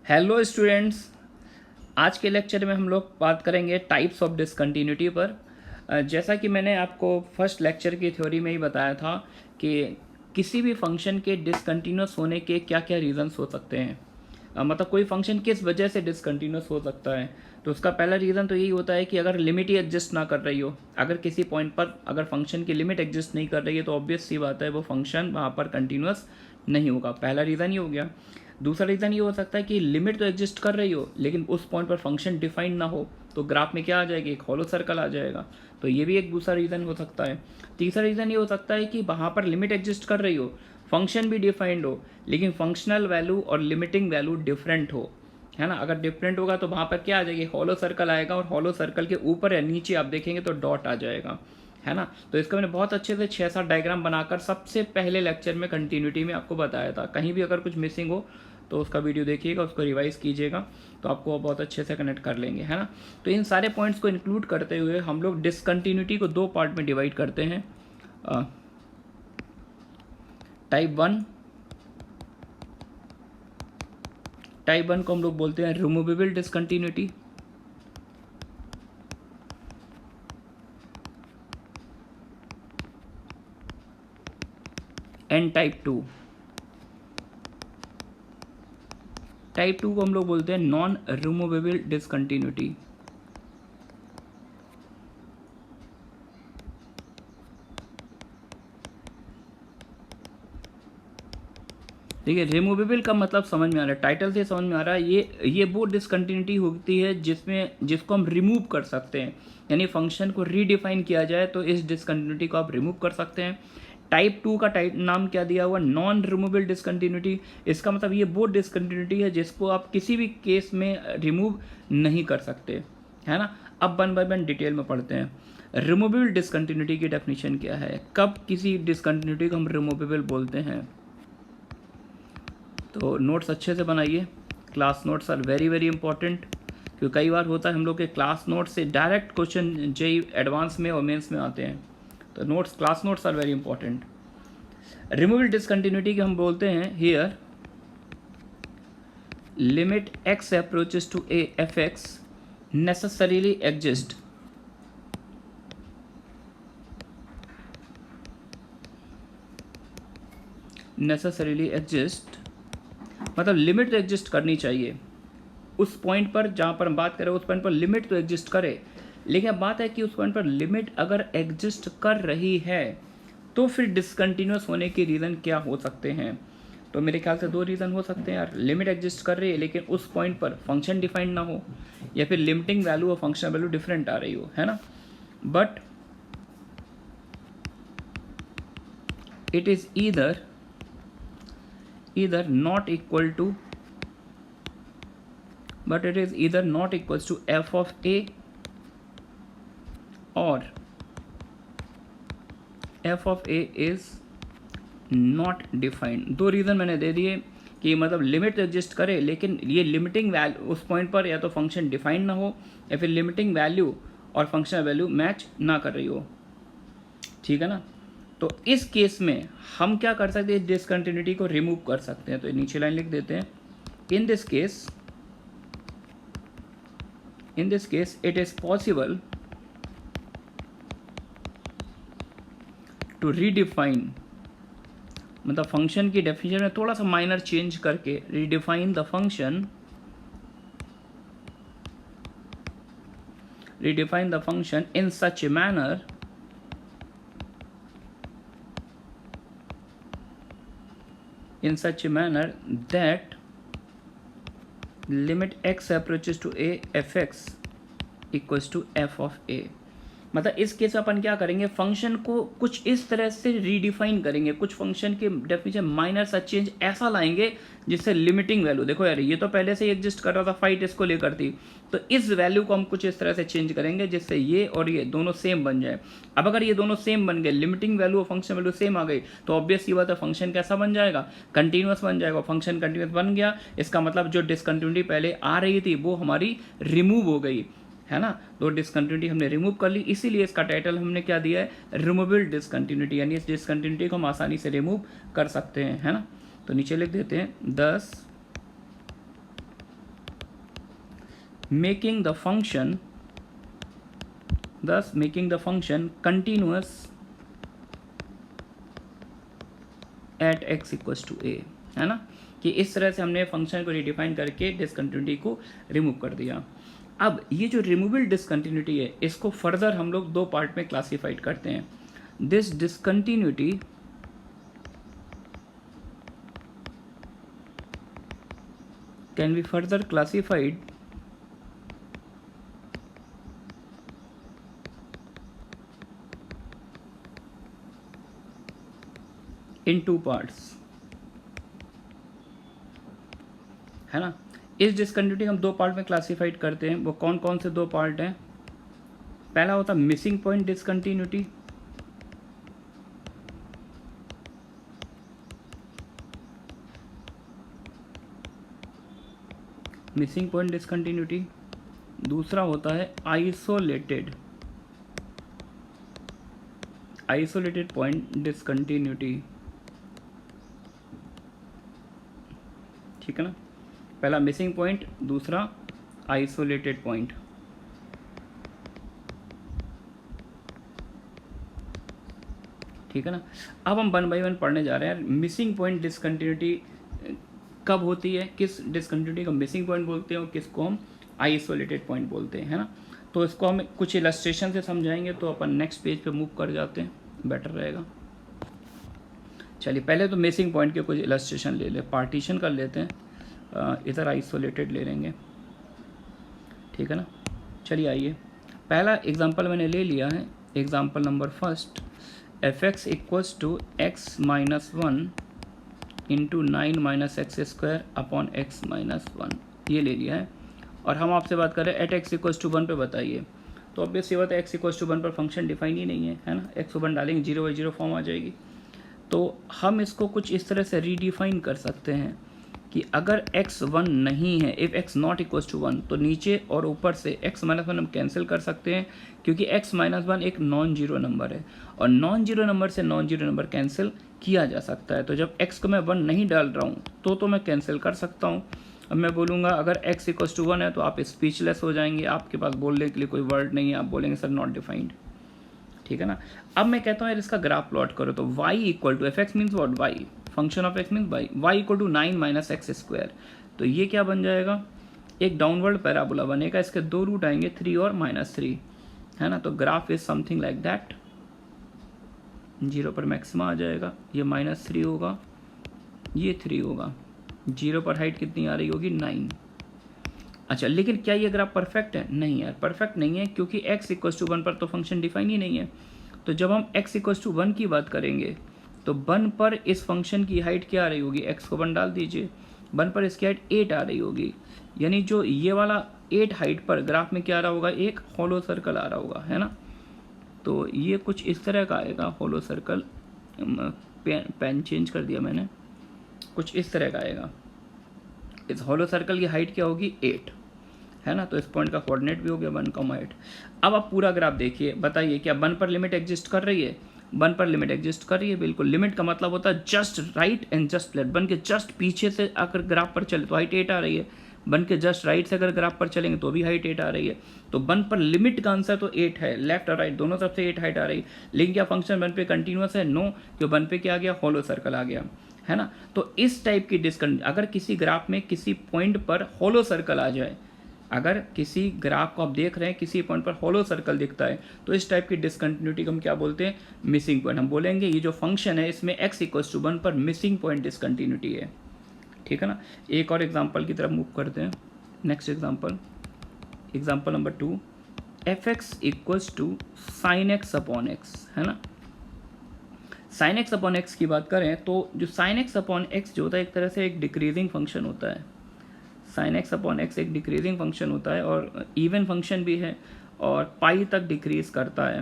Hello students, आज के lecture में हम लोग बात करेंगे टाइप्स ऑफ डिसकंटिन्यूटी पर। जैसा कि मैंने आपको फर्स्ट लेक्चर की थ्योरी में ही बताया था कि किसी भी फंक्शन के डिसकंटिन्यूस होने के क्या क्या रीज़न्स हो सकते हैं। मतलब कोई फंक्शन किस वजह से डिसकंटिन्यूस हो सकता है। तो उसका पहला रीज़न तो यही होता है कि अगर लिमिट ही एग्जिस्ट ना कर रही हो, अगर किसी पॉइंट पर अगर फंक्शन की लिमिट एग्जिस्ट नहीं कर रही है तो ऑब्वियस सी बात है वो फंक्शन वहाँ पर कंटिन्यूस नहीं होगा। पहला रीज़न ये हो गया। दूसरा रीज़न ये हो सकता है कि लिमिट तो एग्जिस्ट कर रही हो लेकिन उस पॉइंट पर फंक्शन डिफाइंड ना हो, तो ग्राफ में क्या आ जाएगी, एक हॉलो सर्कल आ जाएगा। तो ये भी एक दूसरा रीज़न हो सकता है। तीसरा रीज़न ये हो सकता है कि वहाँ पर लिमिट एग्जिस्ट कर रही हो, फंक्शन भी डिफाइंड हो, लेकिन फंक्शनल वैल्यू और लिमिटिंग वैल्यू डिफरेंट हो, है ना। अगर डिफरेंट होगा तो वहाँ पर क्या आ जाएगी, हॉलो सर्कल आएगा और हॉलो सर्कल के ऊपर या नीचे आप देखेंगे तो डॉट आ जाएगा, है ना। तो इसका मैंने बहुत अच्छे से 6-7 डायग्राम बनाकर सबसे पहले लेक्चर में कंटिन्यूटी में आपको बताया था। कहीं भी अगर कुछ मिसिंग हो तो उसका वीडियो देखिएगा, उसको रिवाइज कीजिएगा तो आपको बहुत अच्छे से कनेक्ट कर लेंगे, है ना। तो इन सारे पॉइंट्स को इंक्लूड करते हुए हम लोग डिसकंटिन्यूटी को दो पार्ट में डिवाइड करते हैं। टाइप वन को हम लोग बोलते हैं removable discontinuity, and type two को हम लोग बोलते हैं नॉन रिमूवेबल डिसकंटिन्यूटी। ठीक है, रिमूवेबल का मतलब समझ में आ रहा है, टाइटल से समझ में आ रहा है। ये वो डिसकंटिन्यूटी होती है जिसको हम रिमूव कर सकते हैं, यानी फंक्शन को रीडिफाइन किया जाए तो इस डिसकंटिन्यूटी को आप रिमूव कर सकते हैं। टाइप टू का नाम क्या दिया हुआ, नॉन रिमूवेबल डिसकंटिन्यूटी। इसका मतलब ये वो डिसकंटिन्यूटी है जिसको आप किसी भी केस में रिमूव नहीं कर सकते, है ना। अब वन बाय वन डिटेल में पढ़ते हैं। रिमूवेबल डिसकंटिन्यूटी की डेफिनेशन क्या है, कब किसी डिसकंटिन्यूटी को हम रिमूवेबल बोलते हैं। तो नोट्स अच्छे से बनाइए, class notes are very very important, क्योंकि कई बार होता है हम लोग के क्लास नोट्स से डायरेक्ट क्वेश्चन जेई एडवांस में और मेंस में आते हैं। तो notes, class notes are very important. Removable discontinuity के हम बोलते हैं here limit x approaches to a f x necessarily exist, मतलब लिमिट तो एग्जिस्ट करनी चाहिए उस पॉइंट पर जहाँ पर हम बात करें, उस पॉइंट पर लिमिट तो एग्जिस्ट करे। लेकिन अब बात है कि उस पॉइंट पर लिमिट अगर एग्जिस्ट कर रही है तो फिर डिसकंटिन्यूस होने के रीज़न क्या हो सकते हैं। तो मेरे ख्याल से दो रीज़न हो सकते हैं यार, लिमिट एग्जिस्ट कर रही है लेकिन उस पॉइंट पर फंक्शन डिफाइंड ना हो, या फिर लिमिटिंग वैल्यू और फंक्शन वैल्यू डिफरेंट आ रही हो, है ना। But it is either not equal to f of a or f of a is not defined। दो रीज़न मैंने दे दिए कि मतलब लिमिट एग्जिस्ट करे लेकिन ये लिमिटिंग वैल्यू उस पॉइंट पर या तो फंक्शन डिफाइंड ना हो या फिर लिमिटिंग वैल्यू और फंक्शनल वैल्यू मैच ना कर रही हो, ठीक है ना। तो इस केस में हम क्या कर सकते हैं, डिसकंटिन्यूटी को रिमूव कर सकते हैं। तो नीचे लाइन लिख देते हैं, in this case it is possible to redefine, मतलब फंक्शन की डेफिनेशन में थोड़ा सा माइनर चेंज करके redefine the function in such a manner that limit x approaches to a fx equals to f of a। मतलब इस case में अपन क्या करेंगे, फंक्शन को कुछ इस तरह से रीडिफाइन करेंगे, कुछ फंक्शन के डेफिनेशन माइनर सा चेंज ऐसा लाएंगे जिससे लिमिटिंग वैल्यू, देखो यार ये तो पहले से ही एग्जिस्ट कर रहा था, फाइट इसको लेकर थी, तो इस वैल्यू को हम कुछ इस तरह से चेंज करेंगे जिससे ये और ये दोनों सेम बन जाए। अब अगर ये दोनों सेम बन गए, लिमिटिंग वैल्यू और फंक्शन वैल्यू सेम आ गई, तो ऑब्वियस ये बात है फंक्शन कैसा बन जाएगा, कंटिन्यूस बन जाएगा। फंक्शन कंटिन्यूस बन गया, इसका मतलब जो डिसकंटिन्यूटी पहले आ रही थी वो हमारी रिमूव हो गई, है ना। तो डिसकंटिन्यूटी हमने रिमूव कर ली, इसीलिए इसका टाइटल हमने क्या दिया है, रिमूवेबल डिसकंटिन्यूटी, यानी इस डिसकंटिन्यूटी को हम आसानी से रिमूव कर सकते हैं, है ना। तो नीचे लिख देते हैं 10 making the function continuous at x equals to a, है ना, कि इस तरह से हमने फंक्शन को रिडिफाइन करके डिसकंटिन्यूटी को रिमूव कर दिया। अब ये जो रिमूवेबल डिसकंटिन्यूटी है इसको फर्दर हम लोग दो पार्ट में क्लासीफाइड करते हैं। This discontinuity can be further classified in two parts, है ना। इस डिसकंटिन्यूटी हम दो पार्ट में क्लासिफाइड करते हैं। वो कौन कौन से दो पार्ट हैं? पहला होता है missing point discontinuity, missing point discontinuity. दूसरा होता है आइसोलेटेड पॉइंट डिसकंटिन्यूटी, ठीक है ना। पहला मिसिंग पॉइंट, दूसरा आइसोलेटेड पॉइंट। ठीक है ना। अब हम वन बाय वन पढ़ने जा रहे हैं। मिसिंग पॉइंट डिसकंटिन्यूटी कब होती है, किस डिसकंटिन्यूटी को मिसिंग पॉइंट बोलते हैं और किसको हम आइसोलेटेड पॉइंट बोलते हैं, है ना। तो इसको हम कुछ इलस्ट्रेशन से समझाएंगे तो अपन नेक्स्ट पेज पे मूव कर जाते हैं, बेटर रहेगा। चलिए पहले तो मिसिंग पॉइंट के कुछ इलस्ट्रेशन ले ले, पार्टीशन कर लेते हैं, इधर आइसोलेटेड ले लेंगे, ठीक है ना। चलिए आइए, पहला एग्जांपल मैंने ले लिया है, example number first, f x equals to x minus one into 9 minus x square upon x minus one, ये ले लिया है। और हम आपसे बात कर रहे हैं at x equals to one पे बताइए। तो ऑब्वियस ये बात है, एक्स इक्वल्स टू वन पर फंक्शन डिफाइन ही नहीं है ना। एक्स वन डालेंगे 0/0 फॉर्म आ जाएगी। तो हम इसको कुछ इस तरह से रीडिफाइन कर सकते हैं कि अगर एक्स वन नहीं है, if x not equals to one, तो नीचे और ऊपर से एक्स माइनस वन हम कैंसिल कर सकते हैं, क्योंकि एक्स माइनस वन एक नॉन जीरो नंबर है और नॉन जीरो नंबर से नॉन जीरो नंबर कैंसिल किया जा सकता है। तो जब एक्स को मैं वन नहीं डाल रहा हूँ तो मैं कैंसिल कर सकता हूँ। अब मैं बोलूँगा अगर एक्स इक्वल्स टू वन है तो आप स्पीचलेस हो जाएंगे, आपके पास बोलने के लिए कोई वर्ड नहीं है, आप बोलेंगे सर नॉट डिफाइंड, ठीक है ना। अब मैं कहता हूँ यार इसका ग्राफ प्लॉट करो, तो y equal to f x means what, y, function of x means y, y equal to 9 minus x square. तो ये क्या बन जाएगा, एक डाउनवर्ड पैराबोला बनेगा, इसके दो रूट आएंगे 3 और -3, है ना। तो graph is something like that, 0 पर मैक्सिमा आ जाएगा, ये -3 होगा, ये 3 होगा, 0 पर हाइट कितनी आ रही होगी 9। अच्छा, लेकिन क्या ये ग्राफ परफेक्ट है? नहीं यार, परफेक्ट नहीं है, क्योंकि x इक्वल्स टू वन पर तो फंक्शन डिफाइन ही नहीं है। तो जब हम x इक्वल्स टू वन की बात करेंगे तो वन पर इस फंक्शन की हाइट क्या आ रही होगी, x को वन डाल दीजिए, वन पर इसकी हाइट 8 आ रही होगी, यानी जो ये वाला 8 हाइट पर ग्राफ में क्या आ रहा होगा, एक हॉलो सर्कल आ रहा होगा, है ना। तो ये कुछ इस तरह का आएगा हॉलो सर्कल, पेन चेंज कर दिया मैंने, कुछ इस तरह का आएगा। इस हॉलो सर्कल की हाइट क्या होगी 8, है ना। तो इस पॉइंट का कोऑर्डिनेट भी हो गया 1,8। अब आप पूरा ग्राफ देखिए, बताइए क्या वन पर लिमिट एग्जिस्ट कर रही है? वन पर लिमिट एग्जिस्ट कर रही है, बिल्कुल। लिमिट का मतलब होता है just right and just left, one के जस्ट पीछे से अगर ग्राफ पर चले तो हाइट 8 आ रही है, वन के जस्ट राइट से अगर ग्राफ पर चलेंगे तो भी हाइट 8 आ रही है। तो वन पर लिमिट का आंसर तो 8 है, लेफ्ट और राइट दोनों तरफ से 8 हाइट आ रही है। लेकिन क्या फंक्शन वन पे कंटिन्यूस है? नो, क्यों, वन पे क्या आ गया, हॉलो सर्कल आ गया, है ना। तो इस टाइप की अगर किसी ग्राफ में किसी पॉइंट पर हॉलो सर्कल आ जाए, अगर किसी ग्राफ को आप देख रहे हैं किसी पॉइंट पर हॉलो सर्कल दिखता है, तो इस टाइप की डिसकंटिन्यूटी को हम क्या बोलते हैं, मिसिंग पॉइंट। हम बोलेंगे ये जो फंक्शन है इसमें x इक्वल्स टू वन पर मिसिंग पॉइंट डिसकंटिन्यूटी है, ठीक है ना। एक और एग्जांपल की तरफ मूव करते हैं, next example, example number 2, f x equals to sine x upon x, है ना। साइन एक्स अपॉन एक्स की बात करें तो जो साइन एक्स अपॉन एक्स जो होता है एक तरह से एक डिक्रीजिंग फंक्शन होता है। साइन एक्स अपॉन एक्स एक डिक्रीजिंग फंक्शन होता है और इवन फंक्शन भी है और पाई तक डिक्रीज करता है।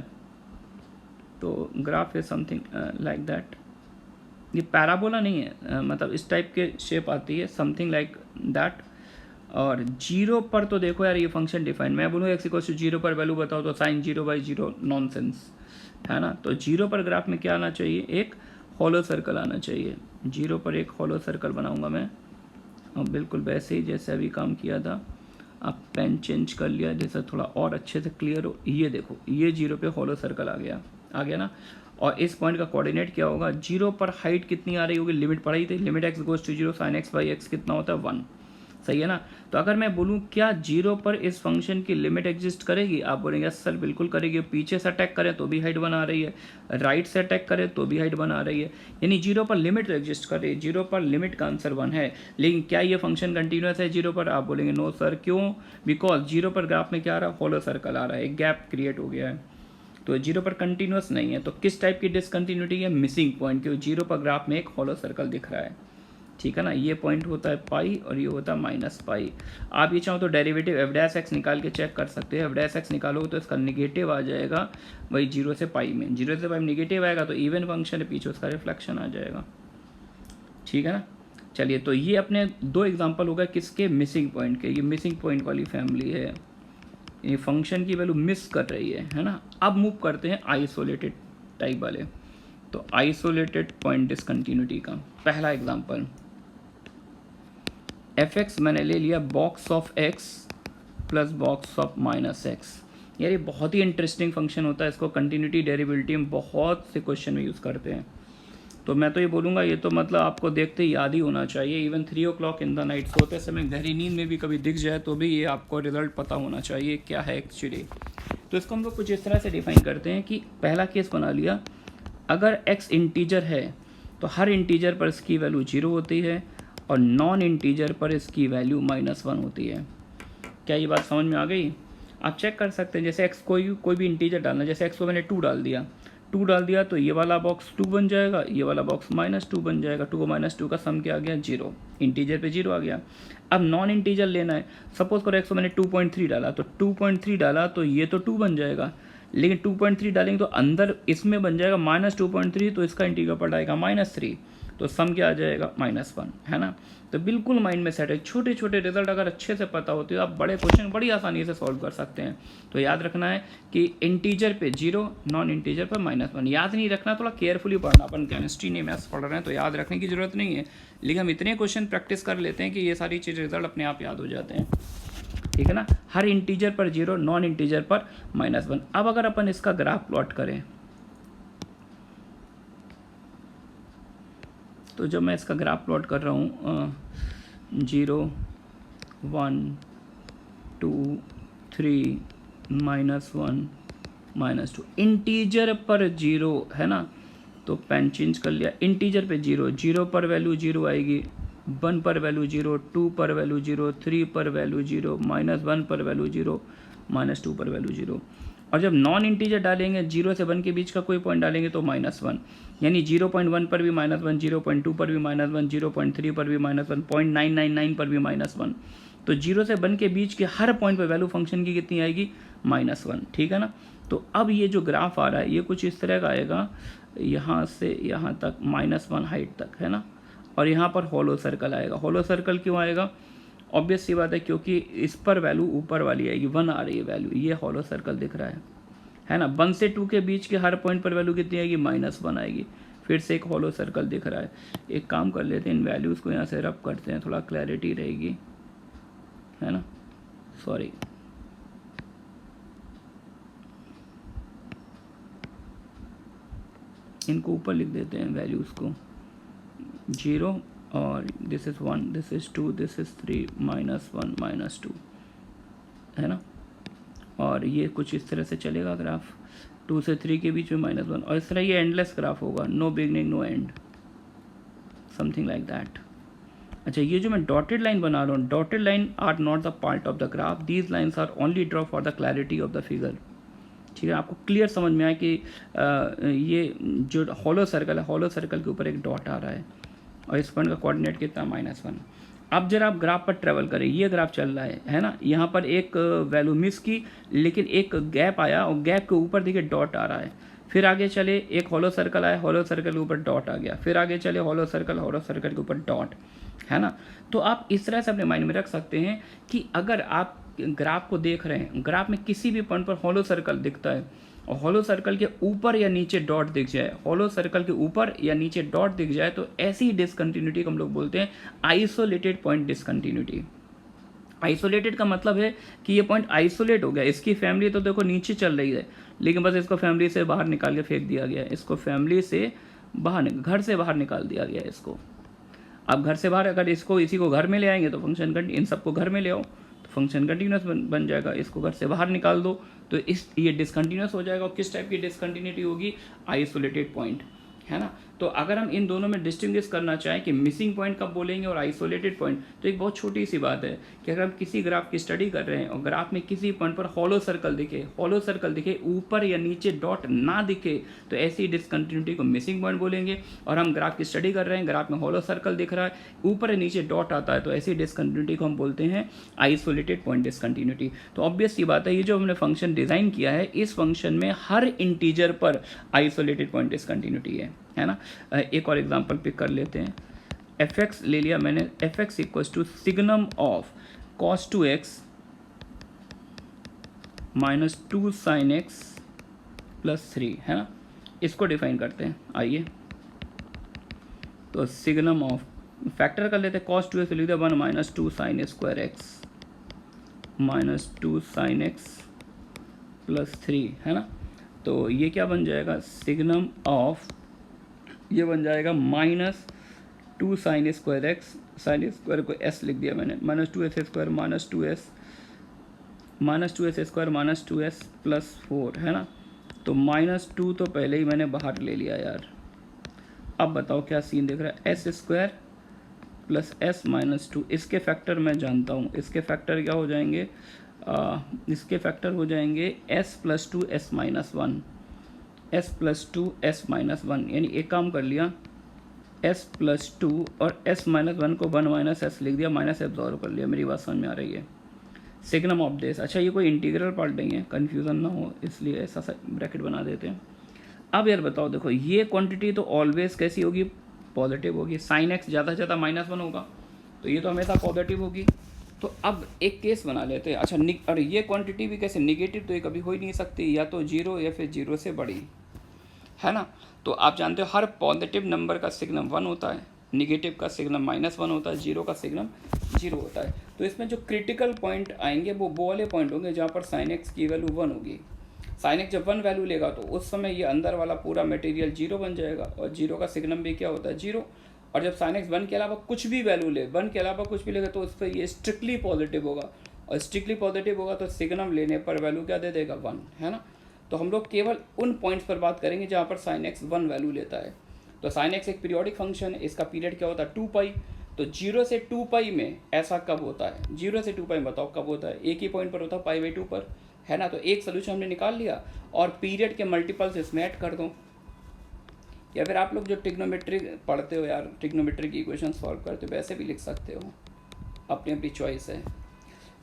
तो graph is something like that, ये पैराबोला नहीं है, मतलब इस टाइप के शेप आती है, समथिंग लाइक दैट। और 0 पर तो देखो यार ये फंक्शन डिफाइन, मैं बोलूँ एक्स इक्वल्स टू 0 पर वैल्यू बताओ तो साइन 0/0 नॉनसेंस, है ना। तो 0 पर ग्राफ में क्या आना चाहिए, एक हॉलो सर्कल आना चाहिए। 0 पर एक हॉलो सर्कल बनाऊंगा मैं, और बिल्कुल वैसे ही जैसे अभी काम किया था। आप पेन चेंज कर लिया जैसे थोड़ा और अच्छे से क्लियर हो। ये देखो ये 0 पे हॉलो सर्कल आ गया ना। और इस पॉइंट का कोऑर्डिनेट क्या होगा, 0 पर हाइट कितनी आ रही होगी, लिमिट पढ़ाई थी, limit x goes to 0 sine x by x कितना होता है 1, सही है ना। तो अगर मैं बोलूँ क्या 0 पर इस फंक्शन की लिमिट एग्जिस्ट करेगी, आप बोलेंगे सर बिल्कुल करेगी। पीछे से अटैक करें तो भी हाइट बना रही है, राइट से अटैक करें तो भी हाइट बना रही है, यानी 0 पर लिमिट एग्जिस्ट कर रही है। 0 पर लिमिट का आंसर 1 है। लेकिन क्या ये फंक्शन कंटिन्यूस है 0 पर, आप बोलेंगे नो सर। क्यों, बिकॉज 0 पर ग्राफ में क्या आ रहा है, हॉलो सर्कल आ रहा है, एक गैप क्रिएट हो गया है, तो 0 पर कंटिन्यूस नहीं है। तो किस टाइप की डिसकंटिन्यूटी है, मिसिंग पॉइंट, क्योंकि 0 पर ग्राफ में एक हॉलो सर्कल दिख रहा है, ठीक है ना। ये पॉइंट होता है पाई और ये होता है माइनस पाई। आप ये चाहो तो डेरिवेटिव एफ डैश एक्स निकाल के चेक कर सकते हैं। एफ डैश एक्स निकालोगे तो इसका निगेटिव आ जाएगा वही 0 से पाई में, 0 से पाई में निगेटिव आएगा तो इवन फंक्शन है, पीछे उसका रिफ्लेक्शन आ जाएगा, ठीक है ना। चलिए तो ये अपने 2 एग्जाम्पल हो गए किसके, मिसिंग पॉइंट के। ये मिसिंग पॉइंट वाली फैमिली है, ये फंक्शन की वैल्यू मिस कर रही है ना। अब मूव करते हैं आइसोलेटेड टाइप वाले। तो आइसोलेटेड पॉइंट डिसकंटिन्यूटी का पहला एग्जांपल, एफ एक्स मैंने ले लिया box of x plus box of minus x. यार ये बहुत ही इंटरेस्टिंग फंक्शन होता है, इसको कंटिन्यूटी डेरिवेटिव में बहुत से क्वेश्चन में यूज़ करते हैं। तो मैं तो ये बोलूँगा ये तो मतलब आपको देखते ही याद ही होना चाहिए। Even 3 o'clock in the night सोते समय गहरी नींद में भी कभी दिख जाए तो भी ये आपको रिजल्ट पता होना चाहिए क्या है एक्चुअली। तो इसको हम लोग कुछ इस तरह से डिफाइन करते हैं कि पहला केस बना लिया, अगर x इंटीजर है तो हर इंटीजर पर इसकी वैल्यू 0 होती है और नॉन इंटीजर पर इसकी वैल्यू -1 होती है। क्या ये बात समझ में आ गई? आप चेक कर सकते हैं, जैसे x कोई भी इंटीजर डालना, जैसे x को मैंने 2 डाल दिया तो ये वाला बॉक्स 2 बन जाएगा, ये वाला बॉक्स -2 बन जाएगा। 2 और -2 का सम क्या आ गया, 0, इंटीजर पे 0 आ गया। अब नॉन इंटीजर लेना है, सपोज करो x को मैंने 2.3 डाला, तो 2.3 डाला तो ये तो 2 बन जाएगा, लेकिन 2.3 डालेंगे तो अंदर इसमें बन जाएगा -2.3, तो इसका इंटीग्रल पड़ जाएगा -3, तो सम क्या आ जाएगा -1, है ना। तो बिल्कुल माइंड में सेट है। छोटे छोटे रिजल्ट अगर अच्छे से पता होते हो आप बड़े क्वेश्चन बड़ी आसानी से सॉल्व कर सकते हैं। तो याद रखना है कि इंटीजर पे 0, नॉन इंटीजर पर -1। याद नहीं रखना, थोड़ा केयरफुली पढ़ना। अपन केमिस्ट्री नहीं मैथ्स पढ़ रहे हैं तो याद रखने की ज़रूरत नहीं है, लेकिन हम इतने क्वेश्चन प्रैक्टिस कर लेते हैं कि ये सारी चीज़ रिजल्ट अपने आप याद हो जाते हैं, ठीक है ना। हर इंटीजर पर 0, नॉन इंटीजर पर -1। अब अगर अपन इसका ग्राफ प्लॉट करें तो जब मैं इसका ग्राफ प्लॉट कर रहा हूँ 0, 1, 2, 3, -1, -2, इंटीजर पर 0 है ना, तो पेन चेंज कर लिया। इंटीजर पे 0, 0 पर वैल्यू 0 आएगी, 1 पर वैल्यू 0, 2 पर वैल्यू 0, 3 पर वैल्यू 0, -1 पर वैल्यू 0, -2 पर वैल्यू 0। और जब नॉन इंटीजर डालेंगे 0 से 1 के बीच का कोई पॉइंट डालेंगे तो -1, यानी 0.1 पर भी -1, 0.2 पर भी -1, 0.3 पर भी -1, 0.999 पर भी -1। तो 0 से 1 के बीच के हर पॉइंट पर वैल्यू फंक्शन की कितनी आएगी, -1, ठीक है ना। तो अब ये जो ग्राफ आ रहा है ये कुछ इस तरह का आएगा, यहाँ से यहाँ तक -1 हाइट तक, है ना। और यहाँ पर हॉलो सर्कल आएगा। हॉलो सर्कल क्यों आएगा, ऑब्वियस सी बात है, क्योंकि इस पर वैल्यू ऊपर वाली आएगी, 1 आ रही है वैल्यू, ये हॉलो सर्कल दिख रहा है ना। 1 से 2 के बीच के हर पॉइंट पर वैल्यू कितनी आएगी, -1 आएगी। फिर से एक हॉलो सर्कल दिख रहा है। एक काम कर लेते हैं, इन वैल्यूज़ को यहाँ से रब करते हैं, थोड़ा क्लैरिटी रहेगी, है ना। सॉरी, इनको ऊपर लिख देते हैं वैल्यूज़ को, 0 और this is 1, this is 2, this is 3, -1, -2, है ना। और ये कुछ इस तरह से चलेगा ग्राफ, 2 से 3 के बीच में -1, और इस तरह ये एंडलेस ग्राफ होगा, no beginning no end, something like that. अच्छा, ये जो मैं डॉटेड लाइन बना रहा हूँ, dotted line are not the part of the graph, these lines are only draw for the clarity of the figure, ठीक है। आपको क्लियर समझ में आया कि ये जो हॉलो सर्कल है, हॉलो सर्कल के ऊपर एक डॉट आ रहा है और इस पॉइंट का कोऑर्डिनेट कितना, -1। अब जरा आप ग्राफ पर ट्रेवल करें, ये ग्राफ चल रहा है ना। यहाँ पर एक वैल्यू मिस की, लेकिन एक गैप आया और गैप के ऊपर देखिए डॉट आ रहा है। फिर आगे चले, एक हॉलो सर्कल आया, हॉलो सर्कल के ऊपर डॉट आ गया। फिर आगे चले, हॉलो सर्कल के ऊपर डॉट, है ना। तो आप इस तरह से अपने माइंड में रख सकते हैं कि अगर आप ग्राफ को देख रहे हैं, ग्राफ में किसी भी पॉइंट पर हॉलो सर्कल दिखता है और हॉलो सर्कल के ऊपर या नीचे डॉट दिख जाए, हॉलो सर्कल के ऊपर या नीचे डॉट दिख जाए, तो ऐसी डिसकंटिन्यूटी को हम लोग बोलते हैं आइसोलेटेड पॉइंट डिसकंटिन्यूटी। आइसोलेटेड का मतलब है कि ये पॉइंट आइसोलेट हो गया, इसकी फैमिली तो देखो नीचे चल रही है, लेकिन बस इसको फैमिली से बाहर निकाल के फेंक दिया गया, इसको फैमिली से बाहर घर से बाहर निकाल दिया गया इसको। अब घर से बाहर अगर इसको इसी को घर में ले आएंगे तो फंक्शन इन सबको घर में ले आओ तो फंक्शन कंटिन्यूस बन जाएगा। इसको घर से बाहर निकाल दो तो ये डिसकंटिन्यूस हो जाएगा। और किस टाइप की डिसकंटिन्यूटी होगी? आइसोलेटेड पॉइंट, है ना। तो अगर हम इन दोनों में डिस्टिंग्विश करना चाहें कि मिसिंग पॉइंट कब बोलेंगे और आइसोलेटेड पॉइंट, तो एक बहुत छोटी सी बात है कि अगर हम किसी ग्राफ की स्टडी कर रहे हैं और ग्राफ में किसी पॉइंट पर हॉलो सर्कल दिखे, ऊपर या नीचे डॉट ना दिखे, तो ऐसी डिसकंटिन्यूटी को मिसिंग पॉइंट बोलेंगे। और हम ग्राफ की स्टडी कर रहे हैं, ग्राफ में हॉलो सर्कल दिख रहा है, ऊपर या नीचे डॉट आता है, तो ऐसी डिसकंटिन्यूटी को हम बोलते हैं आइसोलेटेड पॉइंट डिसकंटिन्यूटी। तो ऑब्वियस सी बात है, ये जो हमने फंक्शन डिज़ाइन किया है, इस फंक्शन में हर इंटीजर पर आइसोलेटेड पॉइंट डिसकंटिन्यूटी है ना। एक और एग्जांपल पिक कर लेते हैं। एफ एक्स ले लिया मैंने, f x equal to signum of cos 2x minus 2 sine x plus 3, है ना। इसको डिफाइन करते हैं, आइए। तो सिग्नम ऑफ फैक्टर कर लेते हैं, कॉस 2x लिख दिया 1 minus 2 sine square x minus 2 sine x plus 3, है ना। तो ये क्या बन जाएगा? सिग्नम ऑफ ये बन जाएगा minus 2 sine square x, sine square को s लिख दिया मैंने, minus 2s square minus 2s square minus 2s plus 4, है ना। तो माइनस 2 तो पहले ही मैंने बाहर ले लिया यार। अब बताओ क्या सीन दिख रहा है? s square plus s minus 2, इसके फैक्टर मैं जानता हूँ, इसके फैक्टर क्या हो जाएंगे? इसके फैक्टर हो जाएंगे s plus 2 s minus 1, s plus 2 s minus 1, यानी एक काम कर लिया, s प्लस 2 और s माइनस 1 को 1 माइनस s लिख दिया, माइनस एब्जॉर्व कर लिया। मेरी बात समझ में आ रही है? सिग्नम ऑफ दिस, अच्छा ये कोई इंटीग्रल पार्ट नहीं है, कन्फ्यूज़न ना हो इसलिए ऐसा सा ब्रैकेट बना देते हैं। अब यार बताओ, देखो ये क्वांटिटी तो ऑलवेज कैसी होगी? पॉजिटिव होगी। साइन एक्स ज़्यादा से ज़्यादा माइनस 1 होगा, तो ये तो हमेशा पॉजिटिव होगी। तो अब एक केस बना लेते हैं, अच्छा और ये क्वांटिटी भी कैसे? निगेटिव तो ये कभी हो ही नहीं सकती, या तो 0 या फिर 0 से बड़ी, है ना। तो आप जानते हो हर पॉजिटिव नंबर का सिग्नम 1 होता है, निगेटिव का सिग्नम -1 होता है, 0 का सिग्नम 0 होता है। तो इसमें जो क्रिटिकल पॉइंट आएंगे वो वाले पॉइंट होंगे जहाँ पर साइन एक्स की वैल्यू 1 होगी। साइन एक्स जब 1 वैल्यू लेगा तो उस समय ये अंदर वाला पूरा मटेरियल 0 बन जाएगा, और 0 का सिग्नम भी क्या होता है? 0। और जब साइन एक्स 1 के अलावा कुछ भी वैल्यू ले, 1 के अलावा कुछ भी लेगा, तो उस पर ये स्ट्रिक्टली पॉजिटिव होगा, और स्ट्रिक्टली पॉजिटिव होगा तो सिग्नम लेने पर वैल्यू क्या दे देगा? 1, है ना। तो हम लोग केवल उन पॉइंट्स पर बात करेंगे जहाँ पर साइन एक्स 1 वैल्यू लेता है। तो साइन एक्स एक पीरियोडिक फंक्शन है, इसका पीरियड क्या होता है? 2 पाई। तो 0 से 2 पाई में ऐसा कब होता है? 0 से 2 पाई में बताओ कब होता है? एक ही पॉइंट पर होता है, π/2 पर, है ना। तो एक सोल्यूशन हमने निकाल लिया, और पीरियड के मल्टीपल्स इसमें ऐड कर दो। या फिर आप लोग जो ट्रिग्नोमेट्री पढ़ते हो यार, ट्रिग्नोमेट्री की इक्वेशन सॉल्व करते हो, वैसे भी लिख सकते हो, अपनी अपनी चॉइस है।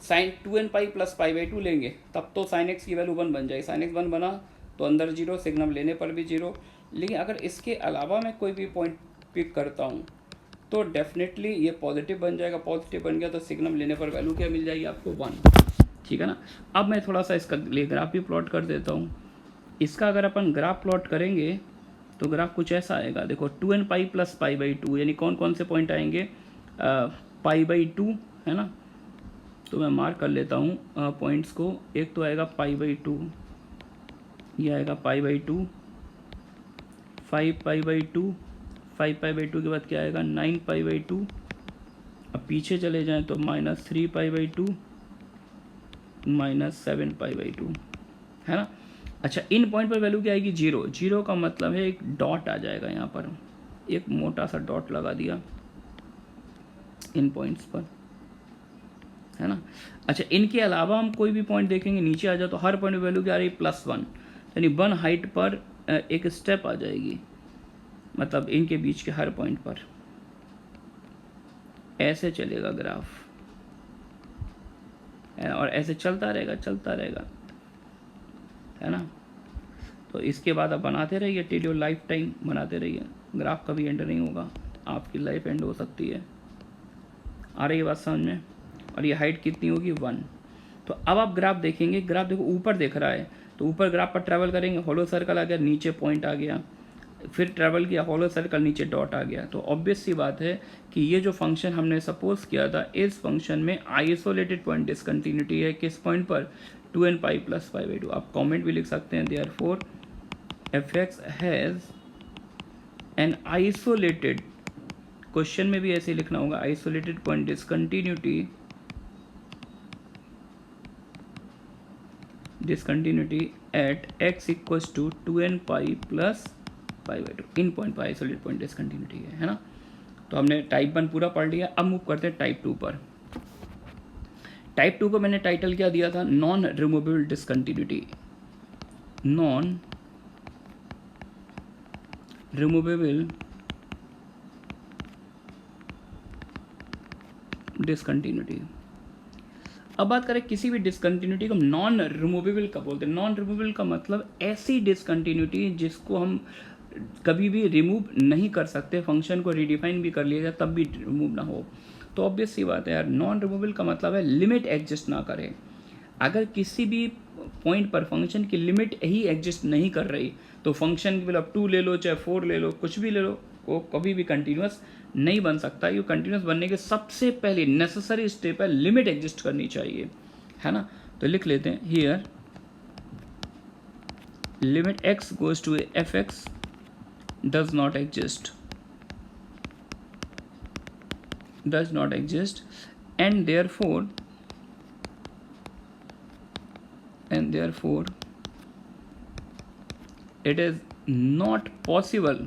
साइन 2n पाई प्लस π/2 लेंगे तब तो साइन एक्स की वैल्यू 1 बन जाएगी। साइन एक्स 1 बना तो अंदर 0, सिग्नम लेने पर भी 0। लेकिन अगर इसके अलावा मैं कोई भी पॉइंट पिक करता हूँ तो डेफिनेटली ये पॉजिटिव बन जाएगा। पॉजिटिव बन गया तो सिग्नम लेने पर वैल्यू क्या मिल जाएगी आपको? 1, ठीक है ना। अब मैं थोड़ा सा इसका लिए ग्राफ भी प्लॉट कर देता हूँ। इसका अगर अपन ग्राफ प्लॉट करेंगे तो ग्राफ कुछ ऐसा आएगा, देखो 2n पाई प्लस π/2, यानी कौन कौन से पॉइंट आएंगे? π/2, है ना। तो मैं मार्क कर लेता हूँ पॉइंट्स को। एक तो आएगा π/2, ये आएगा π/2, 5π/2, 5π/2 के बाद क्या आएगा? 9π/2। अब पीछे चले जाएं तो -3π/2, -7π/2, है ना। अच्छा इन पॉइंट पर वैल्यू क्या आएगी? 0। 0 का मतलब है एक डॉट आ जाएगा यहाँ पर, एक मोटा सा डॉट लगा दिया इन पॉइंट्स पर, है ना। अच्छा इनके अलावा हम कोई भी पॉइंट देखेंगे, नीचे आ जाए तो हर पॉइंट वैल्यू क्या आ रही है? +1, यानी 1 हाइट पर एक स्टेप आ जाएगी, मतलब इनके बीच के हर पॉइंट पर ऐसे चलेगा ग्राफ, और ऐसे चलता रहेगा, है ना। तो इसके बाद आप बनाते रहिए टिल योर लाइफ टाइम, बनाते रहिए, ग्राफ कभी एंड नहीं होगा, आपकी लाइफ एंड हो सकती है। आ रही है बात समझ में? और ये हाइट कितनी होगी? 1। तो अब आप ग्राफ देखेंगे, ग्राफ देखो ऊपर देख रहा है, तो ऊपर ग्राफ पर ट्रैवल करेंगे, हॉलो सर्कल आ गया, नीचे पॉइंट आ गया। फिर ट्रैवल किया हॉलो सर्कल, नीचे डॉट आ गया। तो ऑब्वियस सी बात है कि ये जो फंक्शन हमने सपोज किया था, इस फंक्शन में आइसोलेटेड पॉइंट डिसकंटिन्यूटी है। किस पॉइंट पर? 2n pi plus pi by 2। आप कॉमेंट भी लिख सकते हैं, therefore fx has an isolated, question में भी ऐसे लिखना होगा, isolated point discontinuity at x equals to 2n pi plus pi by 2। इन पॉइंट पर आइसोलेटेड पॉइंट डिसकंटिन्यूटी है ना। तो हमने टाइप 1 पूरा पढ़ लिया। अब मूव करते हैं टाइप 2 पर। टाइप 2 को मैंने टाइटल क्या दिया था? Non removable discontinuity. Non removable discontinuity. अब बात करें किसी भी डिसकंटिन्यूटी को नॉन रिमूवेबल का बोलते हैं। नॉन रिमूवेबल का मतलब ऐसी डिसकंटिन्यूटी जिसको हम कभी भी रिमूव नहीं कर सकते, फंक्शन को रिडिफाइन भी कर लिया जाए तब भी रिमूव ना हो। तो ऑब्वियस सी बात है यार, नॉन रिमूवेबल का मतलब है लिमिट एग्जिस्ट ना करे। अगर किसी भी पॉइंट पर फंक्शन की लिमिट ही एग्जिस्ट नहीं कर रही तो फंक्शन की मतलब 2 ले लो चाहे 4 ले लो, कुछ भी ले लो, वो कभी भी कंटिन्यूस नहीं बन सकता। ये कंटिन्यूस बनने के सबसे पहले नेसेसरी स्टेप है लिमिट एग्जिस्ट करनी चाहिए, है ना। तो लिख लेते हैं here limit x goes to fx does not exist and therefore it is not possible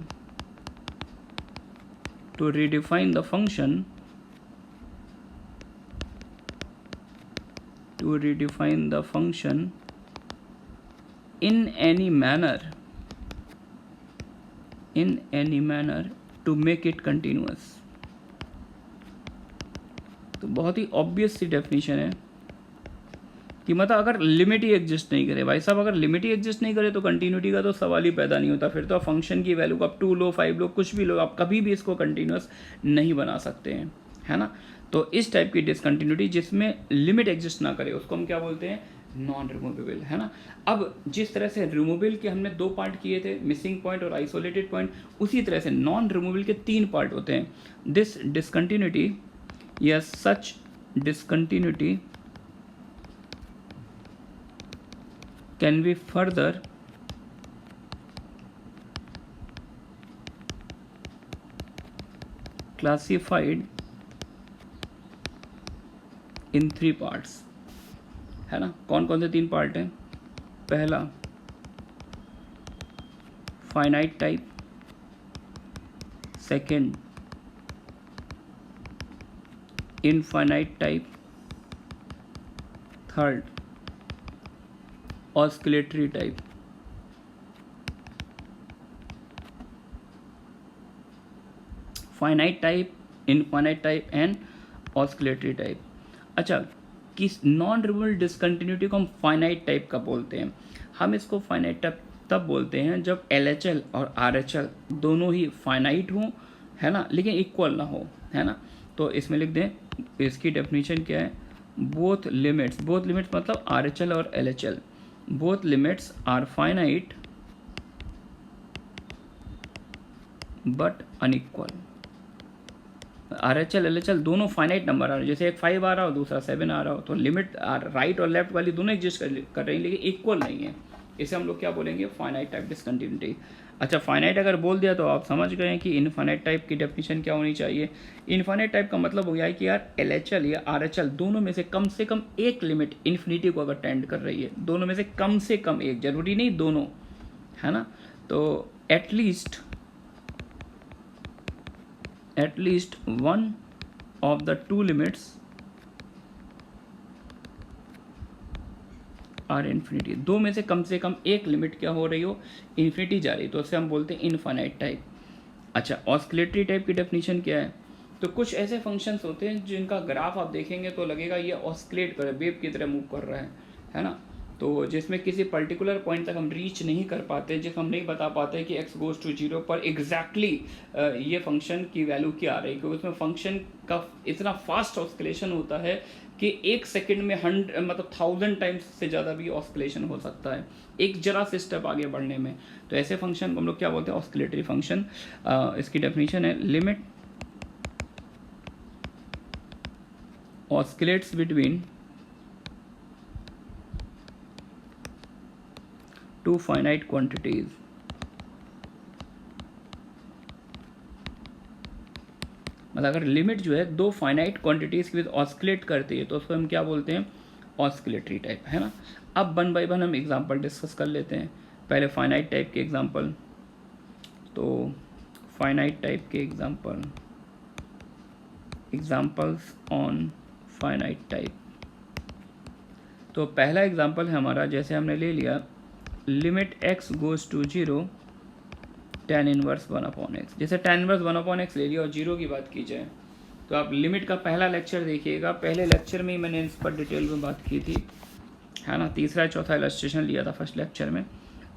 to redefine the function in any manner to make it continuous। तो बहुत ही ऑब्वियस सी डेफिनेशन है कि मतलब अगर लिमिट ही एग्जिस्ट नहीं करे, भाई साहब अगर लिमिट ही एग्जिस्ट नहीं करे तो कंटिन्यूटी का तो सवाल ही पैदा नहीं होता। फिर तो आप फंक्शन की वैल्यू को आप 2 लो 5 लो कुछ भी लो, आप कभी भी इसको कंटिन्यूस नहीं बना सकते हैं, है ना। तो इस टाइप की डिसकंटिन्यूटी जिसमें लिमिट एग्जिस्ट ना करे उसको हम क्या बोलते हैं? नॉन रिमूवेबल, है ना। अब जिस तरह से रिमूवेबल के हमने 2 पार्ट किए थे, मिसिंग पॉइंट और आइसोलेटेड पॉइंट, उसी तरह से नॉन रिमूवेबल के 3 पार्ट होते हैं। दिस डिसकंटिन्यूटी या सच discontinuity can be further classified in 3 parts, है ना। कौन कौन से 3 पार्ट हैं? पहला finite type, second infinite type, third oscillatory type. Finite type, infinite type and oscillatory type. अच्छा, किस नॉन रिमूवेबल डिसकंटिन्यूटी को हम फाइनाइट टाइप का बोलते हैं? हम इसको फाइनाइट टाइप तब बोलते हैं जब LHL और RHL दोनों ही फाइनाइट हों, है ना, लेकिन इक्वल ना हो, है ना। तो इसमें लिख दें, इसकी डेफिनेशन क्या है? बोथ लिमिट्स मतलब RHL और LHL, both limits are finite but unequal। RHL LHL दोनों फाइनाइट नंबर आ रहे हैं, जैसे एक 5 आ रहा हो दूसरा 7 आ रहा हो, तो लिमिट राइट और लेफ्ट वाली दोनों एग्जिस्ट कर रही हैं लेकिन इक्वल नहीं है। इसे हम लोग क्या बोलेंगे? Finite type discontinuity. अच्छा, फाइनाइट अगर बोल दिया तो आप समझ गए कि इनफाइनाइट टाइप की डेफिनेशन क्या होनी चाहिए। इनफाइनाइट टाइप का मतलब हो गया है कि यार LHL या RHL दोनों में से कम एक लिमिट इन्फिनिटी को अगर टेंड कर रही है, दोनों में से कम एक, जरूरी नहीं दोनों, है ना। तो at least one of the 2 limits are infinity. 2 में से कम एक लिमिट क्या हो रही हो? इन्फिनिटी जा रही, तो उसे हम बोलते हैं इनफाइनाइट टाइप। अच्छा, ऑस्किलेटरी टाइप की डेफिनेशन क्या है? तो कुछ ऐसे फंक्शंस होते हैं जिनका ग्राफ आप देखेंगे तो लगेगा ये ऑस्किलेट कर रहा है, वेव की तरह मूव कर रहा है ना। तो जिसमें किसी पर्टिकुलर पॉइंट तक हम रीच नहीं कर पाते, जिस हम नहीं बता पाते कि x गोज़ टू 0 पर एग्जैक्टली ये फंक्शन की वैल्यू क्या आ रही है, क्योंकि उसमें फंक्शन का इतना फास्ट ऑस्किलेशन होता है कि एक सेकंड में 1000 टाइम्स से ज़्यादा भी ऑस्किलेशन हो सकता है एक जरा से स्टेप आगे बढ़ने में। तो ऐसे फंक्शन को हम लोग क्या बोलते हैं, ऑस्किलेटरी फंक्शन। इसकी डेफिनेशन है limit oscillates between two finite quantities. मतलब अगर लिमिट जो है दो फाइनाइट क्वांटिटीज के बीच ऑस्किलेट करती है तो उसको हम क्या बोलते हैं, ऑस्किलेटरी टाइप, है ना। अब वन बाय वन हम एग्जांपल डिस्कस कर लेते हैं। पहले फाइनाइट टाइप के एग्जांपल, तो फाइनाइट टाइप के एग्जांपल्स ऑन फाइनाइट टाइप। तो पहला एग्जांपल है हमारा, जैसे हमने ले लिया limit x goes to 0 tan inverse 1/x। जैसे tan इनवर्स 1/x ले लिया और 0 की बात की जाए तो आप लिमिट का पहला लेक्चर देखिएगा। पहले लेक्चर में ही मैंने इस पर डिटेल में बात की थी, है ना। तीसरा चौथा इलस्ट्रेशन लिया था फर्स्ट लेक्चर में।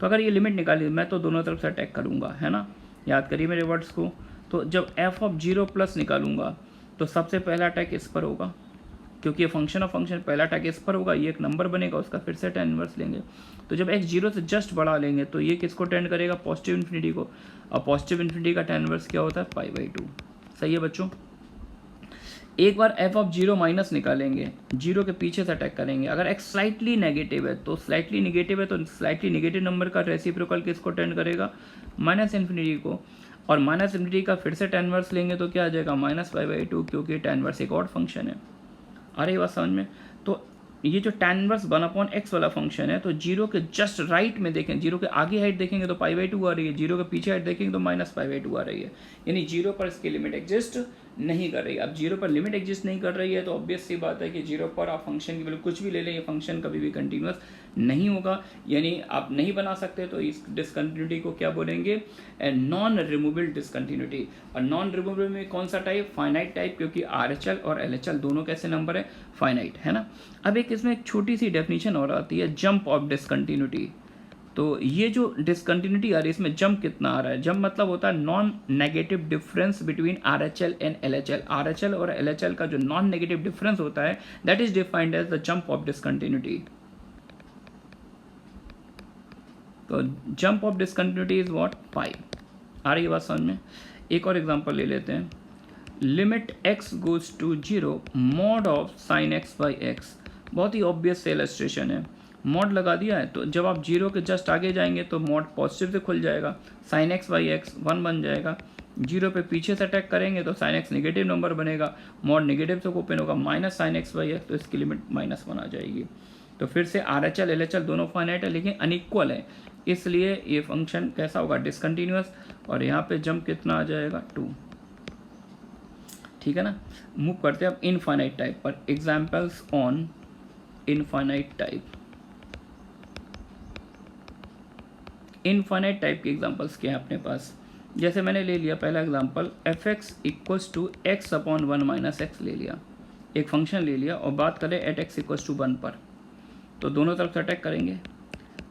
तो अगर ये लिमिट निकाली, मैं तो दोनों तरफ से अटैक करूँगा, है ना। याद करिए मेरे वर्ड्स को। तो जब f(0+) निकालूंगा तो सबसे पहला अटैक इस पर होगा, क्योंकि ये फंक्शन ऑफ फंक्शन पहला अटैक इस पर होगा, ये एक नंबर बनेगा, उसका फिर से tan इनवर्स लेंगे। तो जब x 0 से जस्ट बढ़ा लेंगे तो ये किसको टेंड करेगा, पॉजिटिव इन्फिनिटी को। और पॉजिटिव इन्फिनिटी का tan इनवर्स क्या होता है, π/2। सही है बच्चों। एक बार f(0- निकालेंगे, 0 के पीछे से अटैक करेंगे। अगर x स्लाइटली नेगेटिव है तो स्लाइटली नेगेटिव नंबर का रेसिप्रोकल किसको टेंड करेगा, -इन्फिनिटी को। और -इन्फिनिटी का फिर से tan इनवर्स लेंगे तो क्या आ जाएगा, -π/2, क्योंकि tan इनवर्स एक ऑड फंक्शन है। आ रही बात समझ में। तो ये जो tan इनवर्स 1/x वाला फंक्शन है, तो 0 के जस्ट राइट में देखें, 0 के आगे हाइट देखेंगे तो π/2 आ रही है, 0 के पीछे हाइट देखेंगे तो -π/2 आ रही है। यानी 0 पर इसकी लिमिट एग्जिस्ट नहीं कर रही है। अब 0 पर लिमिट एग्जिस्ट नहीं कर रही है तो ऑब्वियस सी बात है कि 0 पर आप फंक्शन की वैल्यू कुछ भी ले लें, ये फंक्शन कभी भी कंटिन्यूस नहीं होगा, यानी आप नहीं बना सकते। तो इस डिसकंटिन्यूटी को क्या बोलेंगे, नॉन रिमूवेबल डिसकंटिन्यूटी। और नॉन रिमूवेबल में कौन सा टाइप, फाइनाइट टाइप, क्योंकि RHL और LHL दोनों कैसे नंबर है, फाइनाइट, है ना। अब इसमें एक छोटी सी डेफिनेशन और आती है, जंप ऑफ डिसकंटिन्यूटी। तो ये जो डिसकंटिन्यूटी आ रही है इसमें जंप कितना आ रहा है, जंप मतलब होता है non negative difference between RHL and LHL। RHL और LHL का जो नॉन नेगेटिव डिफरेंस होता है that is defined as the jump of discontinuity. तो jump of discontinuity is what, पाई। आ रही है बात समझ में। एक और एग्जांपल ले लेते हैं, limit x goes to 0 mod of sin x/x। बहुत ही ऑब्वियस से इलस्ट्रेशन है, मॉड लगा दिया है तो जब आप 0 के जस्ट आगे जाएंगे तो मॉड पॉजिटिव से खुल जाएगा, sin x/x 1 बन जाएगा। 0 पे पीछे से अटैक करेंगे तो sin x नेगेटिव नंबर बनेगा, मॉड नेगेटिव से ओपन होगा, -sin x/x, तो इसकी लिमिट -1 आ जाएगी। तो फिर से RHL LHL दोनों फाइनाइट है लेकिन अनइक्वल है, इसलिए ये फंक्शन कैसा होगा, डिसकंटिन्यूअस। और यहाँ पे जंप कितना आ जाएगा, 2। ठीक है ना। मूव करते हैं अब इनफाइनाइट टाइप पर। Examples on infinite type. Infinite type के एग्जाम्पल्स क्या है अपने पास, जैसे मैंने ले लिया पहला एग्जाम्पल f(x = x/1 - x) ले लिया, एक फंक्शन ले लिया और बात करें एट x = 1 पर, तो दोनों तरफ से अटैक करेंगे।